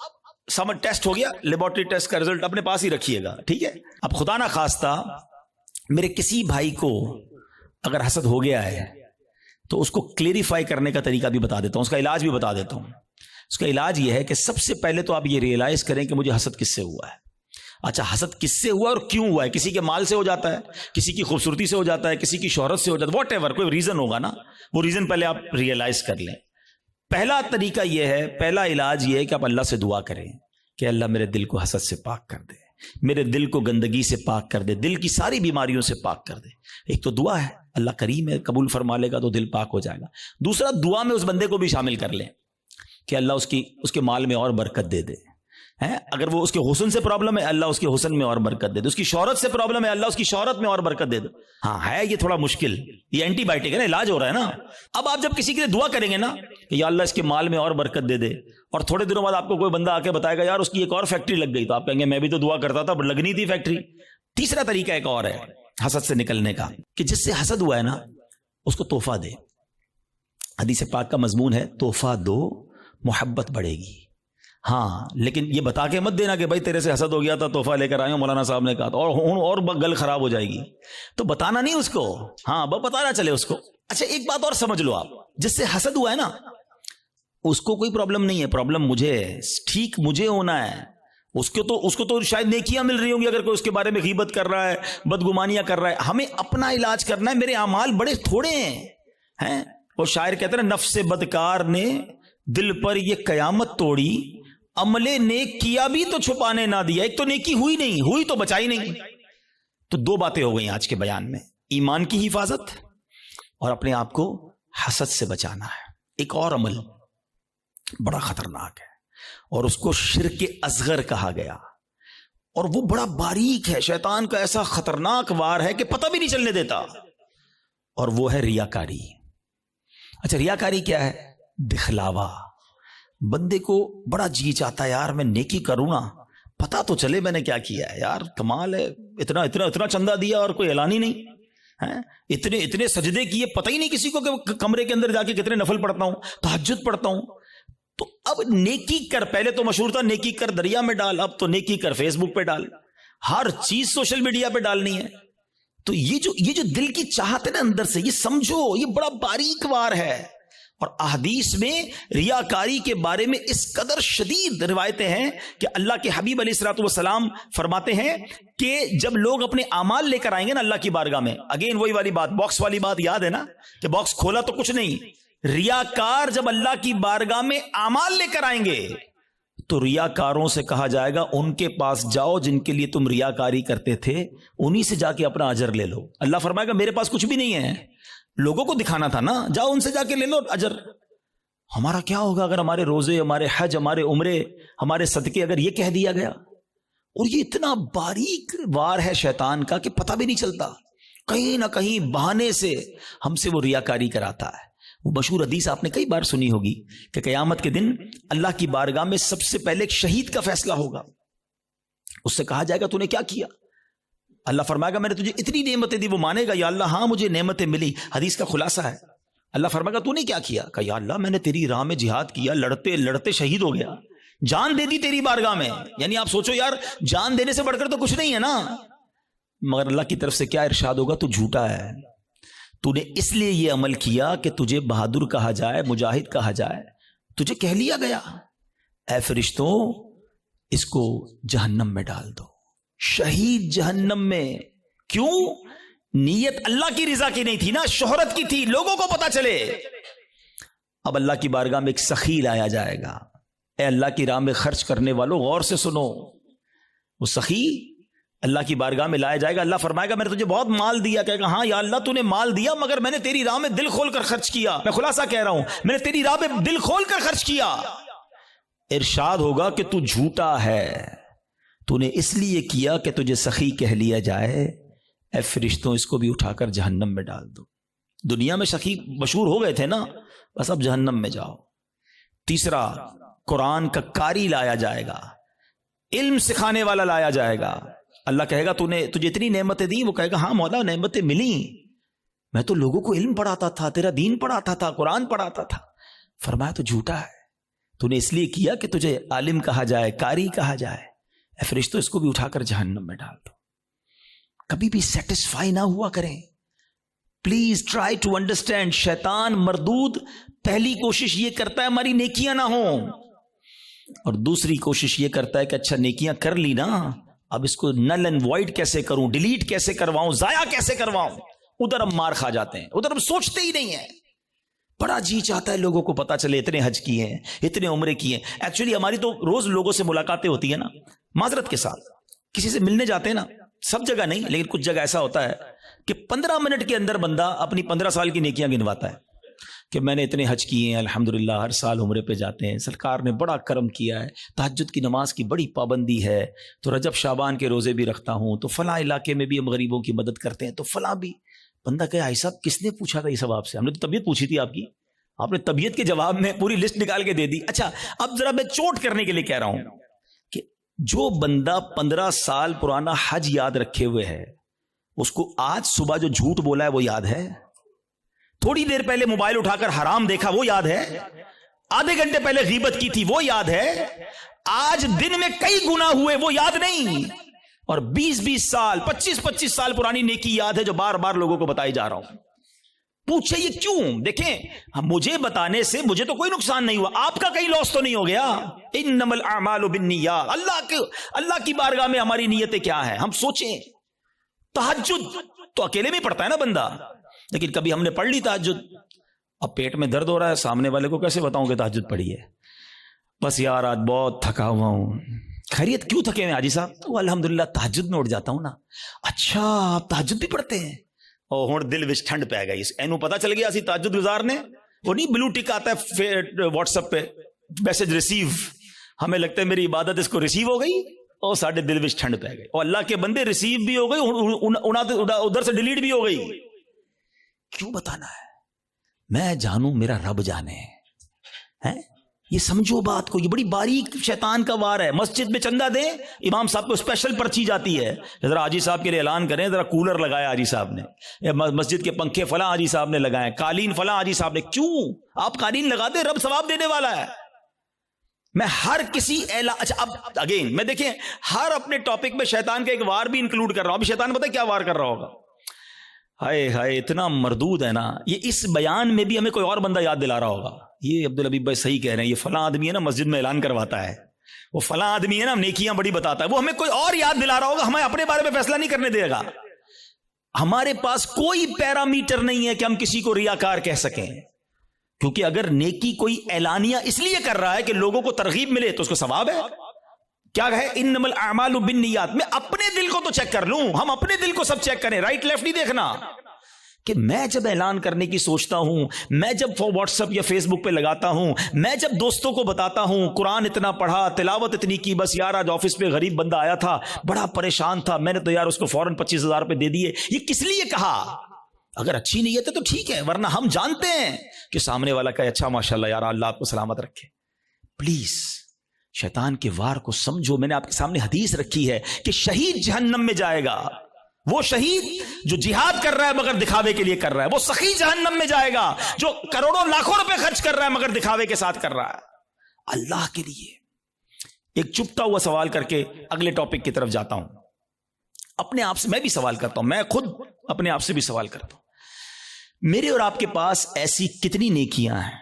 سمر ٹیسٹ ہو گیا, لیبورٹری ٹیسٹ کا رزلٹ اپنے پاس ہی رکھیے گا, ٹھیک ہے. اب خدا نہ خواستہ میرے کسی بھائی کو اگر حسد ہو گیا ہے تو اس کو کلیریفائی کرنے کا طریقہ بھی بتا دیتا ہوں, اس کا علاج بھی بتا دیتا ہوں. اس کا علاج یہ ہے کہ سب سے پہلے تو آپ یہ ریئلائز کریں کہ مجھے حسد کس سے ہوا ہے. اچھا حسد کس سے ہوا اور کیوں ہوا ہے؟ کسی کے مال سے ہو جاتا ہے, کسی کی خوبصورتی سے ہو جاتا ہے, کسی کی شہرت سے ہو جاتا ہے, واٹ ایور, کوئی ریزن ہوگا نا, وہ ریزن پہلے آپ ریئلائز کر لیں. پہلا طریقہ یہ ہے, پہلا علاج یہ ہے کہ آپ اللہ سے دعا کریں کہ اللہ میرے دل کو حسد سے پاک کر دے, میرے دل کو گندگی سے پاک کر دے, دل کی ساری بیماریوں سے پاک کر دے. ایک تو دعا ہے, اللہ کریم ہے, قبول فرما لے گا تو دل پاک ہو جائے گا. دوسرا, دعا میں اس بندے کو بھی شامل کر لیں کہ اللہ اس کے مال میں اور برکت دے دے. اگر وہ اس کے حسن سے پرابلم ہے, اللہ اس کے حسن میں اور برکت دے دے. اس کی شہرت سے پرابلم ہے, اللہ اس کی شہرت میں اور برکت دے دے. ہاں ہے یہ تھوڑا مشکل, یہ اینٹی بائیوٹک ہے نا, علاج ہو رہا ہے نا. اب آپ جب کسی کے لیے دعا کریں گے نا کہ یا اللہ اس کے مال میں اور برکت دے دے, اور تھوڑے دنوں بعد آپ کو کوئی بندہ آ کے بتائے گا یار اس کی ایک اور فیکٹری لگ گئی, تو آپ کہیں گے میں بھی تو دعا کرتا تھا بٹ لگنی تھی فیکٹری. تیسرا طریقہ ایک اور ہے حسد سے نکلنے کا, کہ جس سے حسد ہوا ہے نا اس کو تحفہ دے. حدیث پاک کا مضمون ہے تحفہ دو محبت بڑھے گی. ہاں لیکن یہ بتا کے مت دینا کہ بھائی تیرے سے حسد ہو گیا تھا، تحفہ لے کر آئے ہوں، مولانا صاحب نے کہا تھا، اور گل خراب ہو جائے گی. تو بتانا نہیں اس کو، ہاں بتانا چلے اس کو. اچھا ایک بات اور سمجھ لو آپ، جس سے حسد ہوا ہے نا اس کو کوئی پرابلم نہیں ہے، پرابلم مجھے ہے. ٹھیک مجھے ہونا ہے، اس کو تو شاید نیکیاں مل رہی ہوں گی اگر کوئی اس کے بارے میں غیبت کر رہا ہے، بدگمانیاں کر رہا ہے. ہمیں اپنا علاج کرنا ہے. میرے اعمال بڑے تھوڑے ہیں. وہ شاعر کہتے ہیں نفس بدکار نے دل پر یہ قیامت توڑی، عمل نیک کیا بھی تو چھپانے نہ دیا. ایک تو نیکی ہوئی نہیں، ہوئی تو بچائی نہیں. تو دو باتیں ہو گئی آج کے بیان میں، ایمان کی حفاظت اور اپنے آپ کو حسد سے بچانا ہے. ایک اور عمل بڑا خطرناک ہے اور اس کو شرک اصغر کہا گیا، اور وہ بڑا باریک ہے. شیطان کا ایسا خطرناک وار ہے کہ پتہ بھی نہیں چلنے دیتا، اور وہ ہے ریاکاری. اچھا ریاکاری کیا ہے؟ دکھلاوا. بندے کو بڑا جی چاہتا ہے یار میں نیکی کروں نا، پتا تو چلے میں نے کیا کیا ہے. یار کمال ہے، اتنا اتنا اتنا چندہ دیا اور کوئی اعلان ہی نہیں. اتنے اتنے سجدے کیے، پتہ ہی نہیں کسی کو کہ کمرے کے اندر جا کے کتنے نفل پڑھتا ہوں، تہجد پڑھتا ہوں. تو اب نیکی کر، پہلے تو مشہور تھا نیکی کر دریا میں ڈال، اب تو نیکی کر فیس بک پہ ڈال. ہر چیز سوشل میڈیا پہ ڈالنی ہے. تو یہ جو دل کی چاہت ہے نا اندر سے، یہ سمجھو یہ بڑا باریک وار ہے. اور احادیث میں ریاکاری کے بارے میں اس قدر شدید روایتیں ہیں کہ اللہ کے حبیب علیہ الصلوۃ والسلام فرماتے ہیں کہ جب لوگ اپنے اعمال لے کر آئیں گے نا اللہ کی بارگاہ میں، اگین وہی والی بات، باکس والی بات یاد ہے نا کہ باکس کھولا تو کچھ نہیں. ریاکار جب اللہ کی بارگاہ میں اعمال لے کر آئیں گے تو ریاکاروں سے کہا جائے گا ان کے پاس جاؤ جن کے لیے تم ریاکاری کرتے تھے، انہی سے جا کے اپنا اجر لے لو. اللہ فرمائے گا میرے پاس کچھ بھی نہیں ہے، لوگوں کو دکھانا تھا نا، جاؤ ان سے جا کے لے لو اجر. ہمارا کیا ہوگا اگر ہمارے روزے، ہمارے حج، ہمارے عمرے، ہمارے صدقے اگر یہ کہہ دیا گیا؟ اور یہ اتنا باریک وار ہے شیطان کا کہ پتہ بھی نہیں چلتا، کہیں نہ کہیں بہانے سے ہم سے وہ ریاکاری کراتا ہے. وہ مشہور حدیث آپ نے کئی بار سنی ہوگی کہ قیامت کے دن اللہ کی بارگاہ میں سب سے پہلے ایک شہید کا فیصلہ ہوگا. اس سے کہا جائے گا تو نے کیا کیا؟ اللہ فرمائے گا میں نے تجھے اتنی نعمتیں دی. وہ مانے گا یا اللہ ہاں مجھے نعمتیں ملی. حدیث کا خلاصہ ہے اللہ فرمائے گا تو نے کیا کیا؟ کہا یا اللہ میں نے تیری راہ میں جہاد کیا، لڑتے لڑتے شہید ہو گیا، جان دے دی تیری بارگاہ میں. یعنی آپ سوچو یار جان دینے سے بڑھ کر تو کچھ نہیں ہے نا. مگر اللہ کی طرف سے کیا ارشاد ہوگا؟ تو جھوٹا ہے، تو نے اس لیے یہ عمل کیا کہ تجھے بہادر کہا جائے، مجاہد کہا جائے، تجھے کہہ لیا گیا. اے فرشتوں اس کو جہنم میں ڈال دو. شہید جہنم میں. کیوں؟ نیت اللہ کی رضا کی نہیں تھی نا، شہرت کی تھی، لوگوں کو پتا چلے. اب اللہ کی بارگاہ میں ایک سخی لایا جائے گا. اے اللہ کی راہ میں خرچ کرنے والوں غور سے سنو. وہ سخی اللہ کی بارگاہ میں لایا جائے گا. اللہ فرمائے گا میں نے تجھے بہت مال دیا. کہے گا ہاں یا اللہ تو نے مال دیا مگر میں نے تیری راہ میں دل کھول کر خرچ کیا. میں خلاصہ کہہ رہا ہوں، میں نے تیری راہ میں دل کھول کر خرچ کیا. ارشاد ہوگا کہ تو جھوٹا ہے، تو نے اس لیے کیا کہ تجھے سخی کہہ لیا جائے. اے فرشتوں اس کو بھی اٹھا کر جہنم میں ڈال دو. دنیا میں سخی مشہور ہو گئے تھے نا، بس اب جہنم میں جاؤ. تیسرا قرآن کا قاری لایا جائے گا، علم سکھانے والا لایا جائے گا. اللہ کہے گا تجھے اتنی نعمتیں دی. وہ کہے گا ہاں مولا نعمتیں ملی، میں تو لوگوں کو علم پڑھاتا تھا، تیرا دین پڑھاتا تھا، قرآن پڑھاتا تھا. فرمایا تو جھوٹا ہے، تو نے اس لیے کیا کہ تجھے عالم کہا جائے، قاری کہا جائے. اے فرشتوں اس کو بھی اٹھا کر جہنم میں ڈال دو. کبھی بھی سیٹسفائی نہ ہوا کریں. Please try to understand. شیطان مردود پہلی کوشش یہ کرتا ہے ہماری نیکیاں نہ ہوں، اور دوسری کوشش یہ کرتا ہے کہ اچھا نیکیاں کر لی نا، اب اس کو نل اینڈ وائڈ کیسے کروں، ڈیلیٹ کیسے کرواؤں، ضائع کیسے کرواؤں. ادھر ہم مار کھا جاتے ہیں، ادھر ہم سوچتے ہی نہیں ہیں. بڑا جی چاہتا ہے لوگوں کو پتا چلے اتنے حج کیے ہیں، اتنے عمرے کیے ہیں. ایکچولی ہماری تو روز لوگوں سے ملاقاتیں ہوتی ہیں نا، معذرت کے ساتھ کسی سے ملنے جاتے ہیں نا، سب جگہ نہیں لیکن کچھ جگہ ایسا ہوتا ہے کہ 15 منٹ کے اندر بندہ اپنی 15 سال کی نیکیاں گنواتا ہے کہ میں نے اتنے حج کیے ہیں، الحمدللہ ہر سال عمرے پہ جاتے ہیں، سرکار نے بڑا کرم کیا ہے، تہجد کی نماز کی بڑی پابندی ہے، تو رجب شعبان کے روزے بھی رکھتا ہوں، تو فلاں علاقے میں بھی ہم غریبوں کی مدد کرتے ہیں، تو فلاں بھی. بندہ کہے آئی صاحب کس نے پوچھا تھا یہ سب آپ سے؟ ہم نے تو طبیعت پوچھی تھی آپ کی، آپ نے طبیعت کے جواب میں پوری لسٹ نکال کے دے دی. اچھا اب ذرا میں چوٹ کرنے کے لیے کہہ رہا ہوں کہ جو بندہ 15 سال پرانا حج یاد رکھے ہوئے ہے، اس کو آج صبح جو جھوٹ بولا ہے وہ یاد ہے؟ تھوڑی دیر پہلے موبائل اٹھا کر حرام دیکھا وہ یاد ہے؟ آدھے گھنٹے پہلے غیبت کی تھی وہ یاد ہے، آج دن میں کئی گناہ ہوئے وہ یاد نہیں، اور 20 سال 25 سال پرانی نیکی یاد ہے جو بار بار لوگوں کو بتائی جا رہا ہوں۔ پوچھے یہ کیوں؟ دیکھیں مجھے بتانے سے مجھے تو کوئی نقصان نہیں ہوا، آپ کا کہیں لاس تو نہیں ہو گیا۔ انما الاعمال بالنیات، اللہ کی بارگاہ میں ہماری نیتیں کیا ہیں؟ ہم سوچیں، تہجد تو اکیلے میں پڑھتا ہے نا بندہ، لیکن کبھی ہم نے پڑھ لی تہجد، اب پیٹ میں درد ہو رہا ہے، سامنے والے کو کیسے بتاؤں کہ تہجد پڑھی ہے؟ بس یار آج بہت تھکا ہوا ہوں۔ خیریت کیوں تھکے ہوئے حاجی صاحب؟ تو الحمدللہ تہجد میں اٹھ جاتا ہوں نا۔ اچھا آپ تہجد بھی پڑھتے ہیں؟ اور ہن دل وچ ٹھنڈ پی گئی، اینو پتہ چل گیا اسی تہجد گزار نے، وہ نہیں بلو ٹک آتا ہے واٹس ایپ پہ میسج ریسیو، ہمیں لگتا ہے میری عبادت اس کو ریسیو ہو گئی، اور ساڈے دل وچ ٹھنڈ پی گئی، اور اللہ کے بندے ریسیو بھی ہو گئی، ادھر سے ڈیلیٹ بھی ہو گئی۔ کیوں بتانا ہے؟ میں جانوں میرا رب جانے ہے، یہ سمجھو بات کو، یہ بڑی باریک شیطان کا وار ہے۔ مسجد میں چندہ دیں، امام صاحب کو اسپیشل پرچی جاتی ہے، ذرا حاجی صاحب کے لیے اعلان کریں، ذرا کولر لگایا حاجی صاحب نے، مسجد کے پنکھے فلاں حاجی صاحب نے لگائے، قالین فلاں حاجی صاحب نے۔ کیوں؟ آپ قالین لگا دیں، رب ثواب دینے والا ہے۔ میں ہر کسی اچھا اب اگین میں دیکھیں ہر اپنے ٹاپک میں شیطان کا ایک وار بھی انکلوڈ کر رہا ہوں۔ ابھی شیطان پتہ ہے کیا وار کر رہا ہوگا؟ ہائے ہائے اتنا مردود ہے نا، یہ اس بیان میں بھی ہمیں کوئی اور بندہ یاد دلا رہا ہوگا، یہ عبدالحبیب بھائی صحیح کہہ رہے ہیں، یہ فلاں آدمی ہے نا مسجد میں اعلان کرواتا ہے، وہ فلاں آدمی ہے نا نیکیاں بڑی بتاتا ہے، وہ ہمیں کوئی اور یاد دلا رہا ہوگا، ہمیں اپنے بارے میں فیصلہ نہیں کرنے دے گا۔ ہمارے پاس کوئی پیرامیٹر نہیں ہے کہ ہم کسی کو ریاکار کہہ سکیں، کیونکہ اگر نیکی کوئی اعلانیہ اس لیے کر رہا ہے کہ لوگوں کو ترغیب ملے تو اس کو ثواب ہے۔ کیا ہے؟ انما الاعمال بالنیات، میں اپنے دل کو تو چیک کر لوں، ہم اپنے دل کو سب چیک کریں، رائٹ لیفٹ نہیں دیکھنا، کہ میں جب اعلان کرنے کی سوچتا ہوں، میں جب واٹس ایپ یا فیس بک پہ لگاتا ہوں، میں جب دوستوں کو بتاتا ہوں قرآن اتنا پڑھا، تلاوت اتنی کی، بس یار آج آفس پہ غریب بندہ آیا تھا بڑا پریشان تھا، میں نے تو یار اس کو فوراً 25,000 روپے دے دیے، یہ کس لیے کہا؟ اگر اچھی نیت ہے تو ٹھیک ہے، ورنہ ہم جانتے ہیں کہ سامنے والا کہ اچھا ماشاءاللہ یار اللہ آپ کو سلامت رکھے۔ پلیز شیطان کے وار کو سمجھو، میں نے آپ کے سامنے حدیث رکھی ہے کہ شہید جہنم میں جائے گا، وہ شہید جو جہاد کر رہا ہے مگر دکھاوے کے لیے کر رہا ہے، وہ سخی جہنم میں جائے گا جو کروڑوں لاکھوں روپے خرچ کر رہا ہے مگر دکھاوے کے ساتھ کر رہا ہے اللہ کے لیے۔ ایک چپتا ہوا سوال کر کے اگلے ٹاپک کی طرف جاتا ہوں، اپنے آپ سے میں بھی سوال کرتا ہوں، میں خود اپنے آپ سے بھی سوال کرتا ہوں، میرے اور آپ کے پاس ایسی کتنی نیکیاں ہیں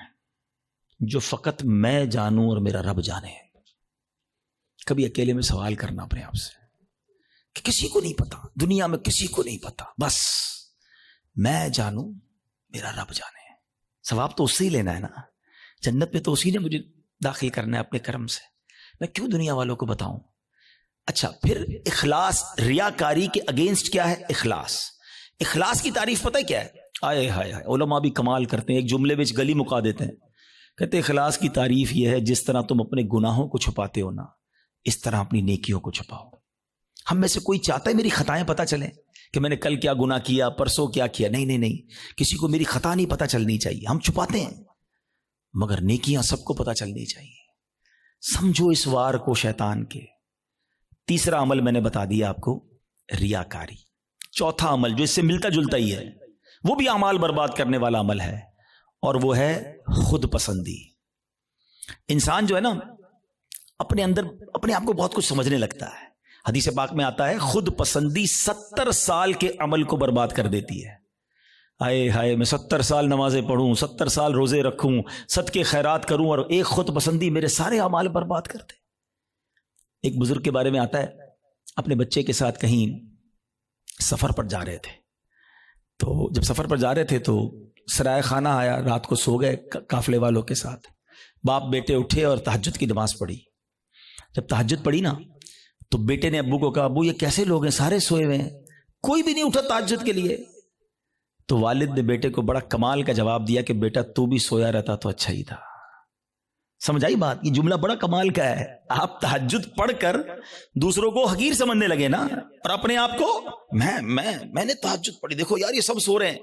جو فقط میں جانوں اور میرا رب جانے؟ کبھی اکیلے میں سوال کرنا اپنے آپ سے کہ کسی کو نہیں پتا، دنیا میں کسی کو نہیں پتا، بس میں جانوں میرا رب جانے۔ ثواب تو اس سے ہی لینا ہے نا، جنت میں تو اسی نے مجھے داخل کرنا ہے اپنے کرم سے، میں کیوں دنیا والوں کو بتاؤں؟ اچھا پھر اخلاص، ریاکاری کے اگینسٹ کیا ہے؟ اخلاص۔ اخلاص کی تعریف پتہ ہے کیا ہے؟ آئے ہائے ہائے، علماء بھی کمال کرتے ہیں، ایک جملے وچ گلی مکا دیتے ہیں، کہتے اخلاص کی تعریف یہ ہے جس طرح تم اپنے گناہوں کو چھپاتے ہو نا، اس طرح اپنی نیکیوں کو چھپاؤ۔ ہم میں سے کوئی چاہتا ہے میری خطائیں پتہ چلیں کہ میں نے کل کیا گناہ کیا، پرسوں کیا کیا؟ نہیں نہیں نہیں، کسی کو میری خطا نہیں پتہ چلنی چاہیے، ہم چھپاتے ہیں، مگر نیکیاں سب کو پتہ چلنی چاہیے۔ سمجھو اس وار کو شیطان کے۔ تیسرا عمل میں نے بتا دیا آپ کو، ریاکاری۔ چوتھا عمل جو اس سے ملتا جلتا ہی ہے، وہ بھی اعمال برباد کرنے والا عمل ہے، اور وہ ہے خود پسندی۔ انسان جو ہے نا اپنے اندر اپنے آپ کو بہت کچھ سمجھنے لگتا ہے، حدیث پاک میں آتا ہے خود پسندی 70 سال کے عمل کو برباد کر دیتی ہے۔ آئے ہائے، میں 70 سال نمازیں پڑھوں، 70 سال روزے رکھوں، صدقے خیرات کروں، اور ایک خود پسندی میرے سارے اعمال برباد کر دے۔ ایک بزرگ کے بارے میں آتا ہے، اپنے بچے کے ساتھ کہیں سفر پر جا رہے تھے، تو جب سفر پر جا رہے تھے تو سرائے خانہ آیا، رات کو سو گئے قافلے والوں کے ساتھ۔ باپ بیٹے اٹھے اور تہجد کی نماز پڑھی۔ جب تہجد پڑھی نا تو بیٹے نے ابو کو کہا، ابو یہ کیسے لوگ ہیں، سارے سوئے ہوئے ہیں، کوئی بھی نہیں اٹھا تہجد کے لیے۔ تو والد نے بیٹے کو بڑا کمال کا جواب دیا کہ بیٹا تو بھی سویا رہتا تو اچھا ہی تھا۔ سمجھائی بات؟ یہ جملہ بڑا کمال کا ہے۔ آپ تہجد پڑھ کر دوسروں کو حقیر سمجھنے لگے نا، اور اپنے آپ کو میں نے تہجد پڑھی، دیکھو یار یہ سب سو رہے ہیں۔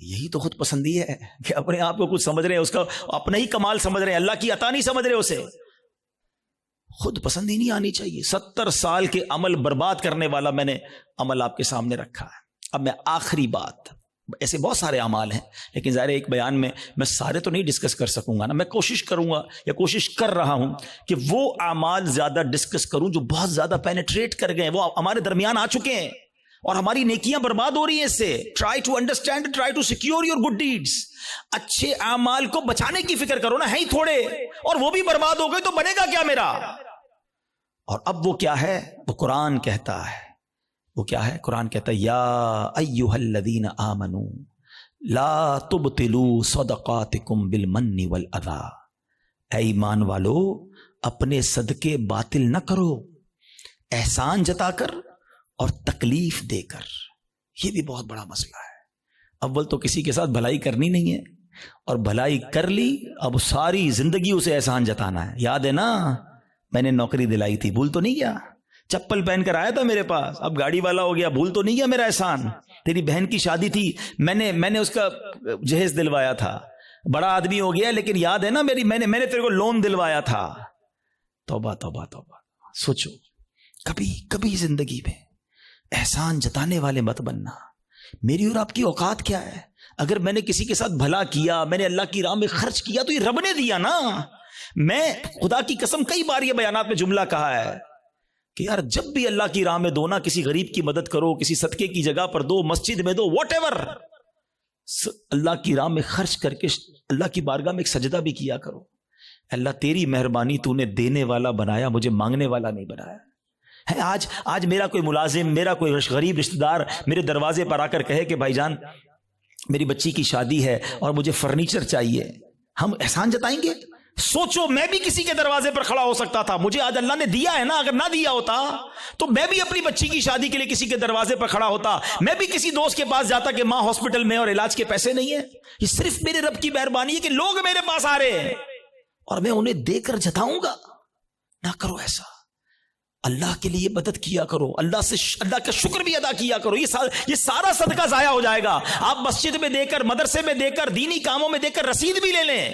یہی تو خود پسندی ہے کہ اپنے آپ کو کچھ سمجھ رہے ہیں، اس کا اپنا ہی کمال سمجھ رہے ہیں، اللہ کی عطا نہیں سمجھ رہے اسے۔ خود پسندی نہیں آنی چاہیے۔ 70 سال کے عمل برباد کرنے والا میں نے عمل آپ کے سامنے رکھا ہے۔ اب میں آخری بات ایسے بہت سارے اعمال ہیں، لیکن ظاہر ایک بیان میں سارے تو نہیں ڈسکس کر سکوں گا نا. میں کوشش کروں گا یا کوشش کر رہا ہوں کہ وہ اعمال زیادہ ڈسکس کروں جو بہت زیادہ پینیٹریٹ کر گئے، وہ ہمارے درمیان آ چکے ہیں اور ہماری نیکیاں برباد ہو رہی ہیں اس سے. Try to understand, try to secure your good deeds. اچھے اعمال کو بچانے کی فکر کرو نا، ہے ہی تھوڑے اور وہ بھی برباد ہو گئے تو بنے گا کیا میرا. اور اب وہ کیا ہے؟ وہ قرآن کہتا ہے، وہ کیا ہے؟ قرآن کہتا ہے یا ایھا الذین آمنوا لا تبطلوا صدقاتکم بالمن والاذی. اے ایمان والو، اپنے صدقے باطل نہ کرو احسان جتا کر اور تکلیف دے کر. یہ بھی بہت بڑا مسئلہ ہے. اول تو کسی کے ساتھ بھلائی کرنی نہیں ہے، اور بھلائی کر لی اب ساری زندگی اسے احسان جتانا ہے. یاد ہے نا میں نے نوکری دلائی تھی، بھول تو نہیں گیا؟ چپل پہن کر آیا تھا میرے پاس، اب گاڑی والا ہو گیا، بھول تو نہیں گیا میرا احسان؟ تیری بہن کی شادی تھی، میں نے اس کا جہیز دلوایا تھا، بڑا آدمی ہو گیا لیکن یاد ہے نا میں نے تیرے کو لون دلوایا تھا. توبہ توبہ توبہ. سوچو کبھی زندگی میں احسان جتانے والے مت بننا. میری اور آپ کی اوقات کیا ہے؟ اگر میں نے کسی کے ساتھ بھلا کیا، میں نے اللہ کی راہ میں خرچ کیا تو یہ رب نے دیا نا. میں خدا کی قسم کئی بار یہ بیانات میں جملہ کہا ہے کہ یار جب بھی اللہ کی راہ میں دو نا، کسی غریب کی مدد کرو، کسی صدقے کی جگہ پر دو، مسجد میں دو، واٹ ایور، اللہ کی راہ میں خرچ کر کے اللہ کی بارگاہ میں ایک سجدہ بھی کیا کرو. اللہ تیری مہربانی، تو نے دینے والا بنایا، مجھے مانگنے والا نہیں بنایا ہے. آج میرا کوئی ملازم، میرا کوئی غریب رشتہ دار میرے دروازے پر آ کر کہے کہ بھائی جان میری بچی کی شادی ہے اور مجھے فرنیچر چاہیے، ہم احسان جتائیں گے؟ سوچو میں بھی کسی کے دروازے پر کھڑا ہو سکتا تھا، مجھے آج اللہ نے دیا ہے نا، اگر نہ دیا ہوتا تو میں بھی اپنی بچی کی شادی کے لیے کسی کے دروازے پر کھڑا ہوتا، میں بھی کسی دوست کے پاس جاتا کہ ماں ہاسپٹل میں اور علاج کے پیسے نہیں ہیں. یہ صرف میرے رب کی مہربانی ہے کہ لوگ میرے پاس آ رہے ہیں اور میں انہیں دے کر جتاؤں گا. نہ کرو ایسا. اللہ کے لیے مدد کیا کرو، اللہ کا شکر بھی ادا کیا کرو. یہ سارا صدقہ ضائع ہو جائے گا. آپ مسجد میں دے کر، مدرسے میں دے کر، دینی کاموں میں دے کر رسید بھی لے لیں،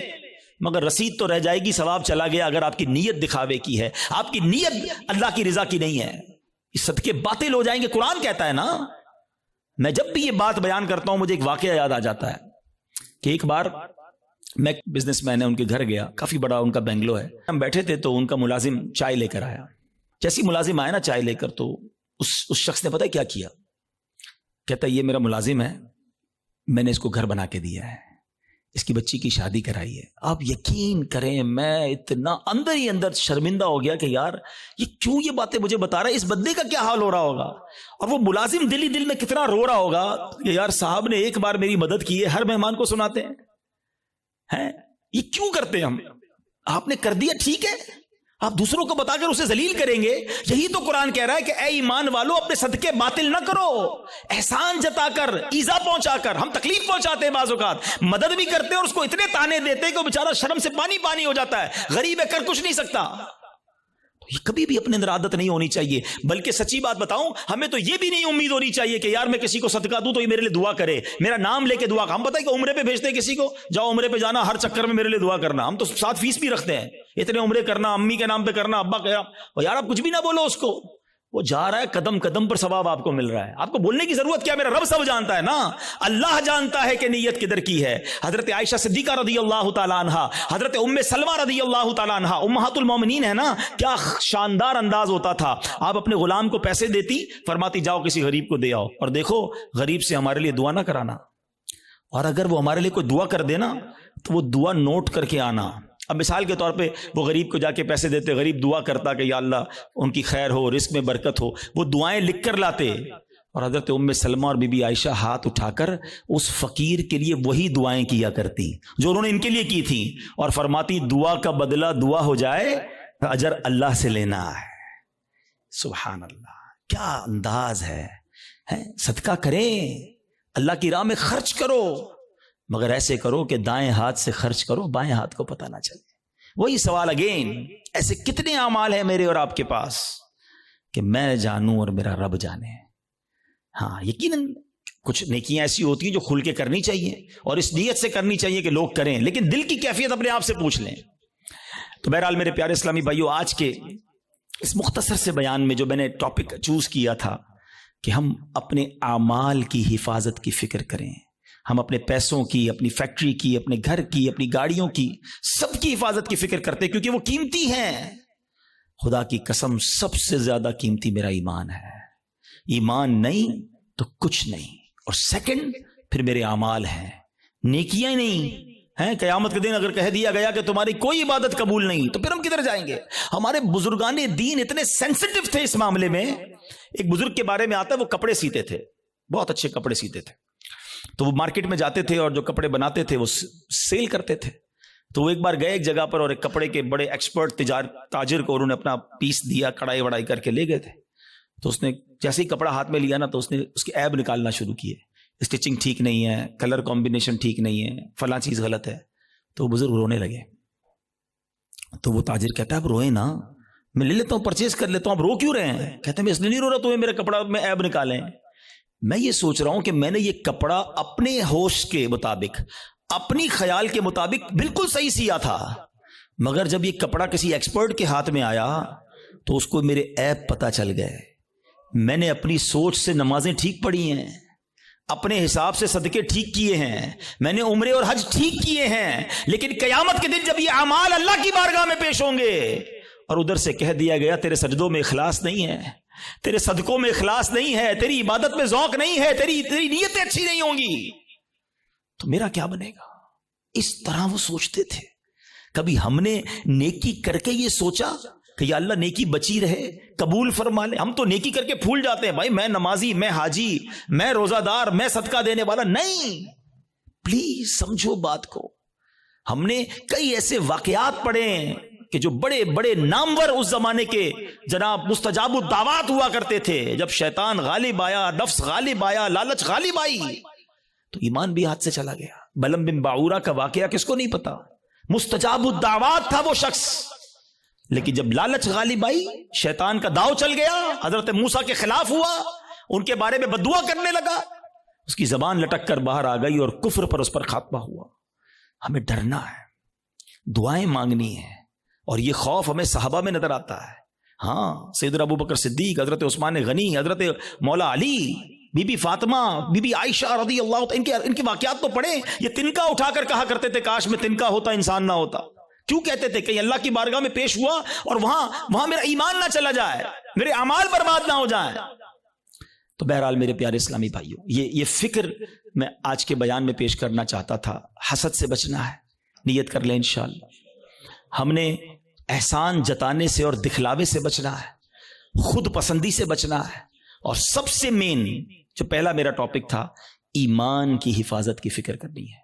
مگر رسید تو رہ جائے گی، ثواب چلا گیا اگر آپ کی نیت دکھاوے کی ہے، آپ کی نیت اللہ کی رضا کی نہیں ہے. یہ صدقے باطل ہو جائیں گے. قرآن کہتا ہے نا. میں جب بھی یہ بات بیان کرتا ہوں مجھے ایک واقعہ یاد آ جاتا ہے کہ ایک بار میں بزنس مین ہے ان کے گھر گیا، کافی بڑا ان کا بنگلو ہے. ہم بیٹھے تھے تو ان کا ملازم چائے لے کر آیا. جیسی ملازم آیا نا چائے لے کر، تو اس شخص نے پتہ کیا کیا؟ کہتا ہے یہ میرا ملازم ہے، میں نے اس کو گھر بنا کے دیا ہے، اس کی بچی کی شادی کرائی ہے. آپ یقین کریں میں اتنا اندر ہی اندر شرمندہ ہو گیا کہ یار یہ کیوں یہ باتیں مجھے بتا رہا ہے، اس بندے کا کیا حال ہو رہا ہوگا، اور وہ ملازم دل ہی دل میں کتنا رو رہا ہوگا کہ یار صاحب نے ایک بار میری مدد کی ہے، ہر مہمان کو سناتے ہیں. یہ کیوں کرتے ہیں ہم؟ آپ نے کر دیا ٹھیک ہے، آپ دوسروں کو بتا کر اسے ذلیل کریں گے. یہی تو قرآن کہہ رہا ہے کہ اے ایمان والو اپنے صدقے باطل نہ کرو، احسان جتا کر، ایذا پہنچا کر. ہم تکلیف پہنچاتے ہیں بعض اوقات، مدد بھی کرتے ہیں اور اس کو اتنے تانے دیتے ہیں کہ وہ بیچارہ شرم سے پانی ہو جاتا ہے، غریب ہے، کر کچھ نہیں سکتا. یہ کبھی بھی اپنے اندر عادت نہیں ہونی چاہیے. بلکہ سچی بات بتاؤں، ہمیں تو یہ بھی نہیں امید ہونی چاہیے کہ یار میں کسی کو صدقہ دوں تو یہ میرے لیے دعا کرے، میرا نام لے کے دعا. ہم پتہ ہے کہ عمرے پہ بھیجتے ہیں کسی کو، جاؤ عمرے پہ جانا، ہر چکر میں میرے لیے دعا کرنا. ہم تو ساتھ فیس بھی رکھتے ہیں، اتنے عمرے کرنا، امی کے نام پہ کرنا، ابا کے نام. اور یار آپ کچھ بھی نہ بولو اس کو، وہ جا رہا ہے قدم قدم پر ثواب آپ کو مل رہا ہے. آپ کو بولنے کی ضرورت کیا؟ میرا رب سب جانتا ہے نا. اللہ جانتا ہے کہ نیت کدھر کی ہے. حضرت عائشہ صدیقہ رضی اللہ تعالیٰ عنہا، حضرت ام سلمہ رضی اللہ تعالیٰ عنہا، امہات المومنین ہے نا، کیا شاندار انداز ہوتا تھا. آپ اپنے غلام کو پیسے دیتی، فرماتی جاؤ کسی غریب کو دے آؤ، اور دیکھو غریب سے ہمارے لیے دعا نہ کرانا، اور اگر وہ ہمارے لیے کوئی دعا کر دینا تو وہ دعا نوٹ کر کے آنا. اب مثال کے طور پہ وہ غریب کو جا کے پیسے دیتے، غریب دعا کرتا کہ یا اللہ ان کی خیر ہو، رزق میں برکت ہو، وہ دعائیں لکھ کر لاتے. اور حضرت ام سلمہ اور بی بی عائشہ ہاتھ اٹھا کر اس فقیر کے لیے وہی دعائیں کیا کرتی جو انہوں نے ان کے لیے کی تھی، اور فرماتی دعا کا بدلہ دعا ہو جائے، اجر اللہ سے لینا ہے. سبحان اللہ، کیا انداز ہے. صدقہ کریں، اللہ کی راہ میں خرچ کرو، مگر ایسے کرو کہ دائیں ہاتھ سے خرچ کرو، بائیں ہاتھ کو پتہ نہ چلے. وہی سوال اگین، ایسے کتنے اعمال ہیں میرے اور آپ کے پاس کہ میں جانوں اور میرا رب جانے. ہاں یقیناً کچھ نیکیاں ایسی ہوتی ہیں جو کھل کے کرنی چاہیے اور اس نیت سے کرنی چاہیے کہ لوگ کریں، لیکن دل کی کیفیت اپنے آپ سے پوچھ لیں. تو بہرحال میرے پیارے اسلامی بھائیو، آج کے اس مختصر سے بیان میں جو میں نے ٹاپک چوز کیا تھا کہ ہم اپنے اعمال کی حفاظت کی فکر کریں، ہم اپنے پیسوں کی، اپنی فیکٹری کی، اپنے گھر کی، اپنی گاڑیوں کی، سب کی حفاظت کی فکر کرتے کیونکہ وہ قیمتی ہیں۔ خدا کی قسم سب سے زیادہ قیمتی میرا ایمان ہے۔ ایمان نہیں تو کچھ نہیں، اور سیکنڈ پھر میرے اعمال ہیں، نیکیاں نہیں ہیں۔ قیامت کے دن اگر کہہ دیا گیا کہ تمہاری کوئی عبادت قبول نہیں تو پھر ہم کدھر جائیں گے؟ ہمارے بزرگان دین اتنے سینسٹیو تھے اس معاملے میں۔ ایک بزرگ کے بارے میں آتا ہے، وہ کپڑے سیتے تھے، بہت اچھے کپڑے سیتے تھے، تو وہ مارکیٹ میں جاتے تھے اور جو کپڑے بناتے تھے وہ سیل کرتے تھے۔ تو وہ ایک بار گئے ایک جگہ پر اور ایک کپڑے کے بڑے ایکسپرٹ تاجر کو انہوں نے اپنا پیس دیا، کڑائی وڑائی کر کے لے گئے تھے۔ تو اس نے جیسے ہی کپڑا ہاتھ میں لیا نا تو اس نے اس کے عیب نکالنا شروع کیے، اسٹچنگ ٹھیک نہیں ہے، کلر کمبینیشن ٹھیک نہیں ہے، فلاں چیز غلط ہے۔ تو وہ بزرگ رونے لگے۔ تو وہ تاجر کہتا ہے اب روئے نا، میں لے لیتا ہوں، پرچیز کر لیتا ہوں، اب رو کیوں رہے ہیں؟ کہتے ہیں میں اس لیے نہیں رو رہا تمہیں میرے کپڑا میں عیب نکالیں، میں یہ سوچ رہا ہوں کہ میں نے یہ کپڑا اپنے ہوش کے مطابق، اپنی خیال کے مطابق بالکل صحیح سیا تھا، مگر جب یہ کپڑا کسی ایکسپرٹ کے ہاتھ میں آیا تو اس کو میرے عیب پتہ چل گئے۔ میں نے اپنی سوچ سے نمازیں ٹھیک پڑھی ہیں، اپنے حساب سے صدقے ٹھیک کیے ہیں، میں نے عمرے اور حج ٹھیک کیے ہیں، لیکن قیامت کے دن جب یہ اعمال اللہ کی بارگاہ میں پیش ہوں گے اور ادھر سے کہہ دیا گیا تیرے سجدوں میں اخلاص نہیں ہے، تیرے صدقوں میں اخلاص نہیں ہے، تیری عبادت میں ذوق نہیں ہے، تیری نیتیں اچھی نہیں ہوں گی، تو میرا کیا بنے گا؟ اس طرح وہ سوچتے تھے۔ کبھی ہم نے نیکی کر کے یہ سوچا کہ یا اللہ نیکی بچی رہے، قبول فرما لے؟ ہم تو نیکی کر کے پھول جاتے ہیں، بھائی میں نمازی، میں حاجی، میں روزہ دار، میں صدقہ دینے والا۔ نہیں، پلیز سمجھو بات کو۔ ہم نے کئی ایسے واقعات پڑھے ہیں کہ جو بڑے بڑے نامور اس زمانے کے جناب مستجاب الدعوات ہوا کرتے تھے، جب شیطان غالب آیا، نفس غالب آیا، لالچ غالب آئی تو ایمان بھی ہاتھ سے چلا گیا۔ بلم بن باعورہ کا واقعہ کس کو نہیں پتا؟ مستجاب الدعوات تھا وہ شخص، لیکن جب لالچ غالب آئی، شیطان کا داؤ چل گیا، حضرت موسیٰ کے خلاف ہوا، ان کے بارے میں بددعا کرنے لگا، اس کی زبان لٹک کر باہر آ گئی اور کفر پر اس پر خاتمہ ہوا۔ ہمیں ڈرنا ہے، دعائیں مانگنی ہے، اور یہ خوف ہمیں صحابہ میں نظر آتا ہے۔ ہاں، سیدنا ابو بکر صدیق، حضرت عثمان غنی، حضرت مولا علی، بی بی فاطمہ، بی بی عائشہ رضی اللہ عنہ، ان کے واقعات تو پڑھیں۔ یہ تنکا اٹھا کر کہا کرتے تھے کاش میں تنکا ہوتا انسان نہ ہوتا۔ کیوں کہتے تھے؟ کہ اللہ کی بارگاہ میں پیش ہوا اور وہاں میرا ایمان نہ چلا جائے، میرے اعمال برباد نہ ہو جائیں۔ تو بہرحال میرے پیارے اسلامی بھائیوں، یہ فکر میں آج کے بیان میں پیش کرنا چاہتا تھا۔ حسد سے بچنا ہے، نیت کر لیں انشاءاللہ۔ ہم نے احسان جتانے سے اور دکھلاوے سے بچنا ہے، خود پسندی سے بچنا ہے، اور سب سے مین جو پہلا میرا ٹاپک تھا، ایمان کی حفاظت کی فکر کرنی ہے۔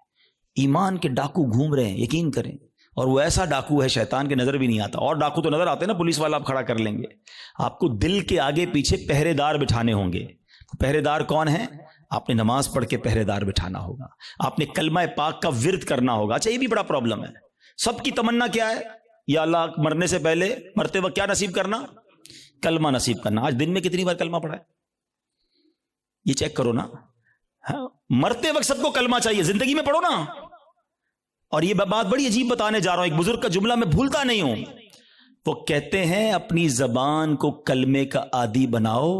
ایمان کے ڈاکو گھوم رہے ہیں، یقین کریں، اور وہ ایسا ڈاکو ہے شیطان کے نظر بھی نہیں آتا۔ اور ڈاکو تو نظر آتے ہیں نا، پولیس والا آپ کھڑا کر لیں گے، آپ کو دل کے آگے پیچھے پہرے دار بٹھانے ہوں گے۔ پہرے دار کون ہیں؟ آپ نے نماز پڑھ کے پہرے دار بٹھانا ہوگا، آپ نے کلمہ پاک کا ورد کرنا ہوگا۔ اچھا، یہ بھی بڑا پرابلم ہے، سب کی تمنا کیا ہے؟ یا اللہ مرنے سے پہلے، مرتے وقت کیا نصیب کرنا؟ کلمہ نصیب کرنا۔ آج دن میں کتنی بار کلمہ پڑھا ہے؟ یہ چیک کرو نا۔ ہاں، مرتے وقت سب کو کلمہ چاہیے، زندگی میں پڑھو نا۔ اور یہ بات بڑی عجیب بتانے جا رہا ہوں، ایک بزرگ کا جملہ میں بھولتا نہیں ہوں۔ وہ کہتے ہیں اپنی زبان کو کلمے کا عادی بناؤ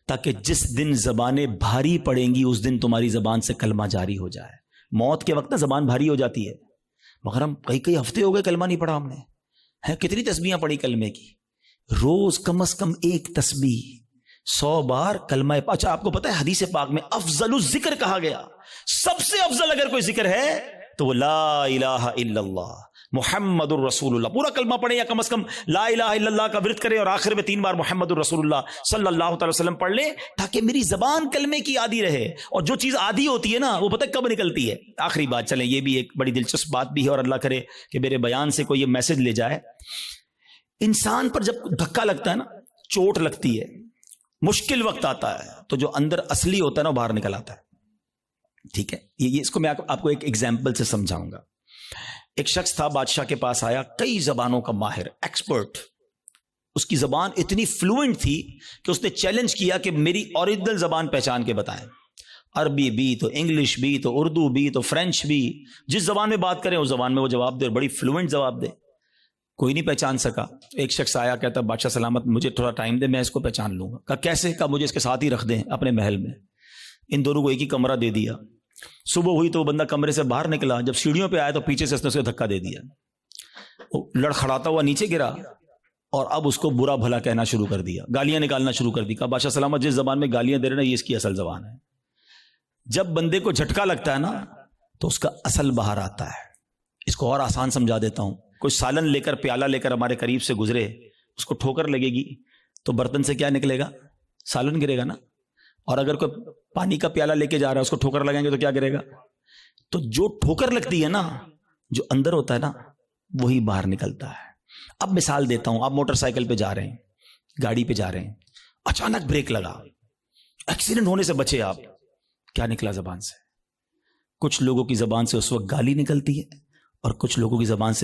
تاکہ جس دن زبانیں بھاری پڑیں گی اس دن تمہاری زبان سے کلمہ جاری ہو جائے۔ موت کے وقت نا زبان بھاری ہو جاتی ہے، مگر ہم کئی ہفتے ہو گئے کلمہ نہیں پڑھا ہم نے۔ کتنی تسبیحاں پڑھی کلمے کی؟ روز کم از کم ایک تسبیح، 100 بار کلمہ۔ اچھا، آپ کو پتہ ہے حدیث پاک میں افضل الذکر کہا گیا، سب سے افضل اگر کوئی ذکر ہے تو وہ لا الہ الا اللہ محمد الرسول اللہ۔ پورا کلمہ پڑھیں یا کم از کم لا الہ الا اللہ کا ورد کریں اور آخر میں 3 بار محمد الرسول اللہ صلی اللہ تعالی وسلم پڑھ لیں، تاکہ میری زبان کلمے کی عادی رہے۔ اور جو چیز عادی ہوتی ہے نا، وہ پتہ کب نکلتی ہے؟ آخری بات، چلیں یہ بھی ایک بڑی دلچسپ بات بھی ہے، اور اللہ کرے کہ میرے بیان سے کوئی یہ میسج لے جائے۔ انسان پر جب دھکا لگتا ہے نا، چوٹ لگتی ہے، مشکل وقت آتا ہے، تو جو اندر اصلی ہوتا ہے نا وہ باہر نکل آتا ہے۔ ٹھیک ہے، یہ اس کو میں آپ کو ایک ایگزامپل سے سمجھاؤں گا۔ ایک شخص تھا، بادشاہ کے پاس آیا، کئی زبانوں کا ماہر، ایکسپرٹ، اس کی زبان اتنی فلوئنٹ تھی کہ اس نے چیلنج کیا کہ میری اوریجنل زبان پہچان کے بتائیں۔ عربی بھی تو انگلش بھی تو اردو بھی تو فرینچ بھی، جس زبان میں بات کریں اس زبان میں وہ جواب دے، اور بڑی فلوئنٹ جواب دے۔ کوئی نہیں پہچان سکا۔ ایک شخص آیا، کہتا بادشاہ سلامت، مجھے تھوڑا ٹائم دے، میں اس کو پہچان لوں گا۔ کہا کیسے؟ کہا مجھے اس کے ساتھ ہی رکھ دیں اپنے محل میں۔ ان دونوں کو ایک ہی کمرہ دے دیا، صبح ہوئی تو وہ بندہ کمرے سے باہر نکلا, جب سیڑھیوں پہ آیا تو پیچھے سے اس نے اسے دھکا دے دیا, وہ لڑکھڑاتا ہوا نیچے گرا اور اب اس کو برا بھلا کہنا شروع کر دیا, گالیاں نکالنا شروع کر دی. کہا بادشاہ سلامت جس زبان میں گالیاں دے رہے نا یہ اس کی اصل زبان ہے. جب بندے کو جھٹکا لگتا ہے نا تو اس کا اصل باہر آتا ہے. اس کو اور آسان سمجھا دیتا ہوں. کوئی سالن لے کر پیالہ لے کر ہمارے قریب سے گزرے, اس کو ٹھوکر لگے گی تو برتن سے کیا نکلے گا؟ سالن گرے گا نا. اور اگر کوئی پانی کا پیالہ لے کے جا رہا ہے اس کو ٹھوکر لگائیں گے تو کیا گرے گا؟ تو جو ٹھوکر لگتی ہے نا, جو اندر ہوتا ہے نا, وہی باہر نکلتا ہے. اب مثال دیتا ہوں, آپ موٹر سائیکل پہ جا رہے ہیں, گاڑی پہ جا رہے ہیں, اچانک بریک لگا, ایکسیڈنٹ ہونے سے بچے آپ, کیا نکلا زبان سے؟ کچھ لوگوں کی زبان سے اس وقت گالی نکلتی ہے اور کچھ لوگوں کی زبان سے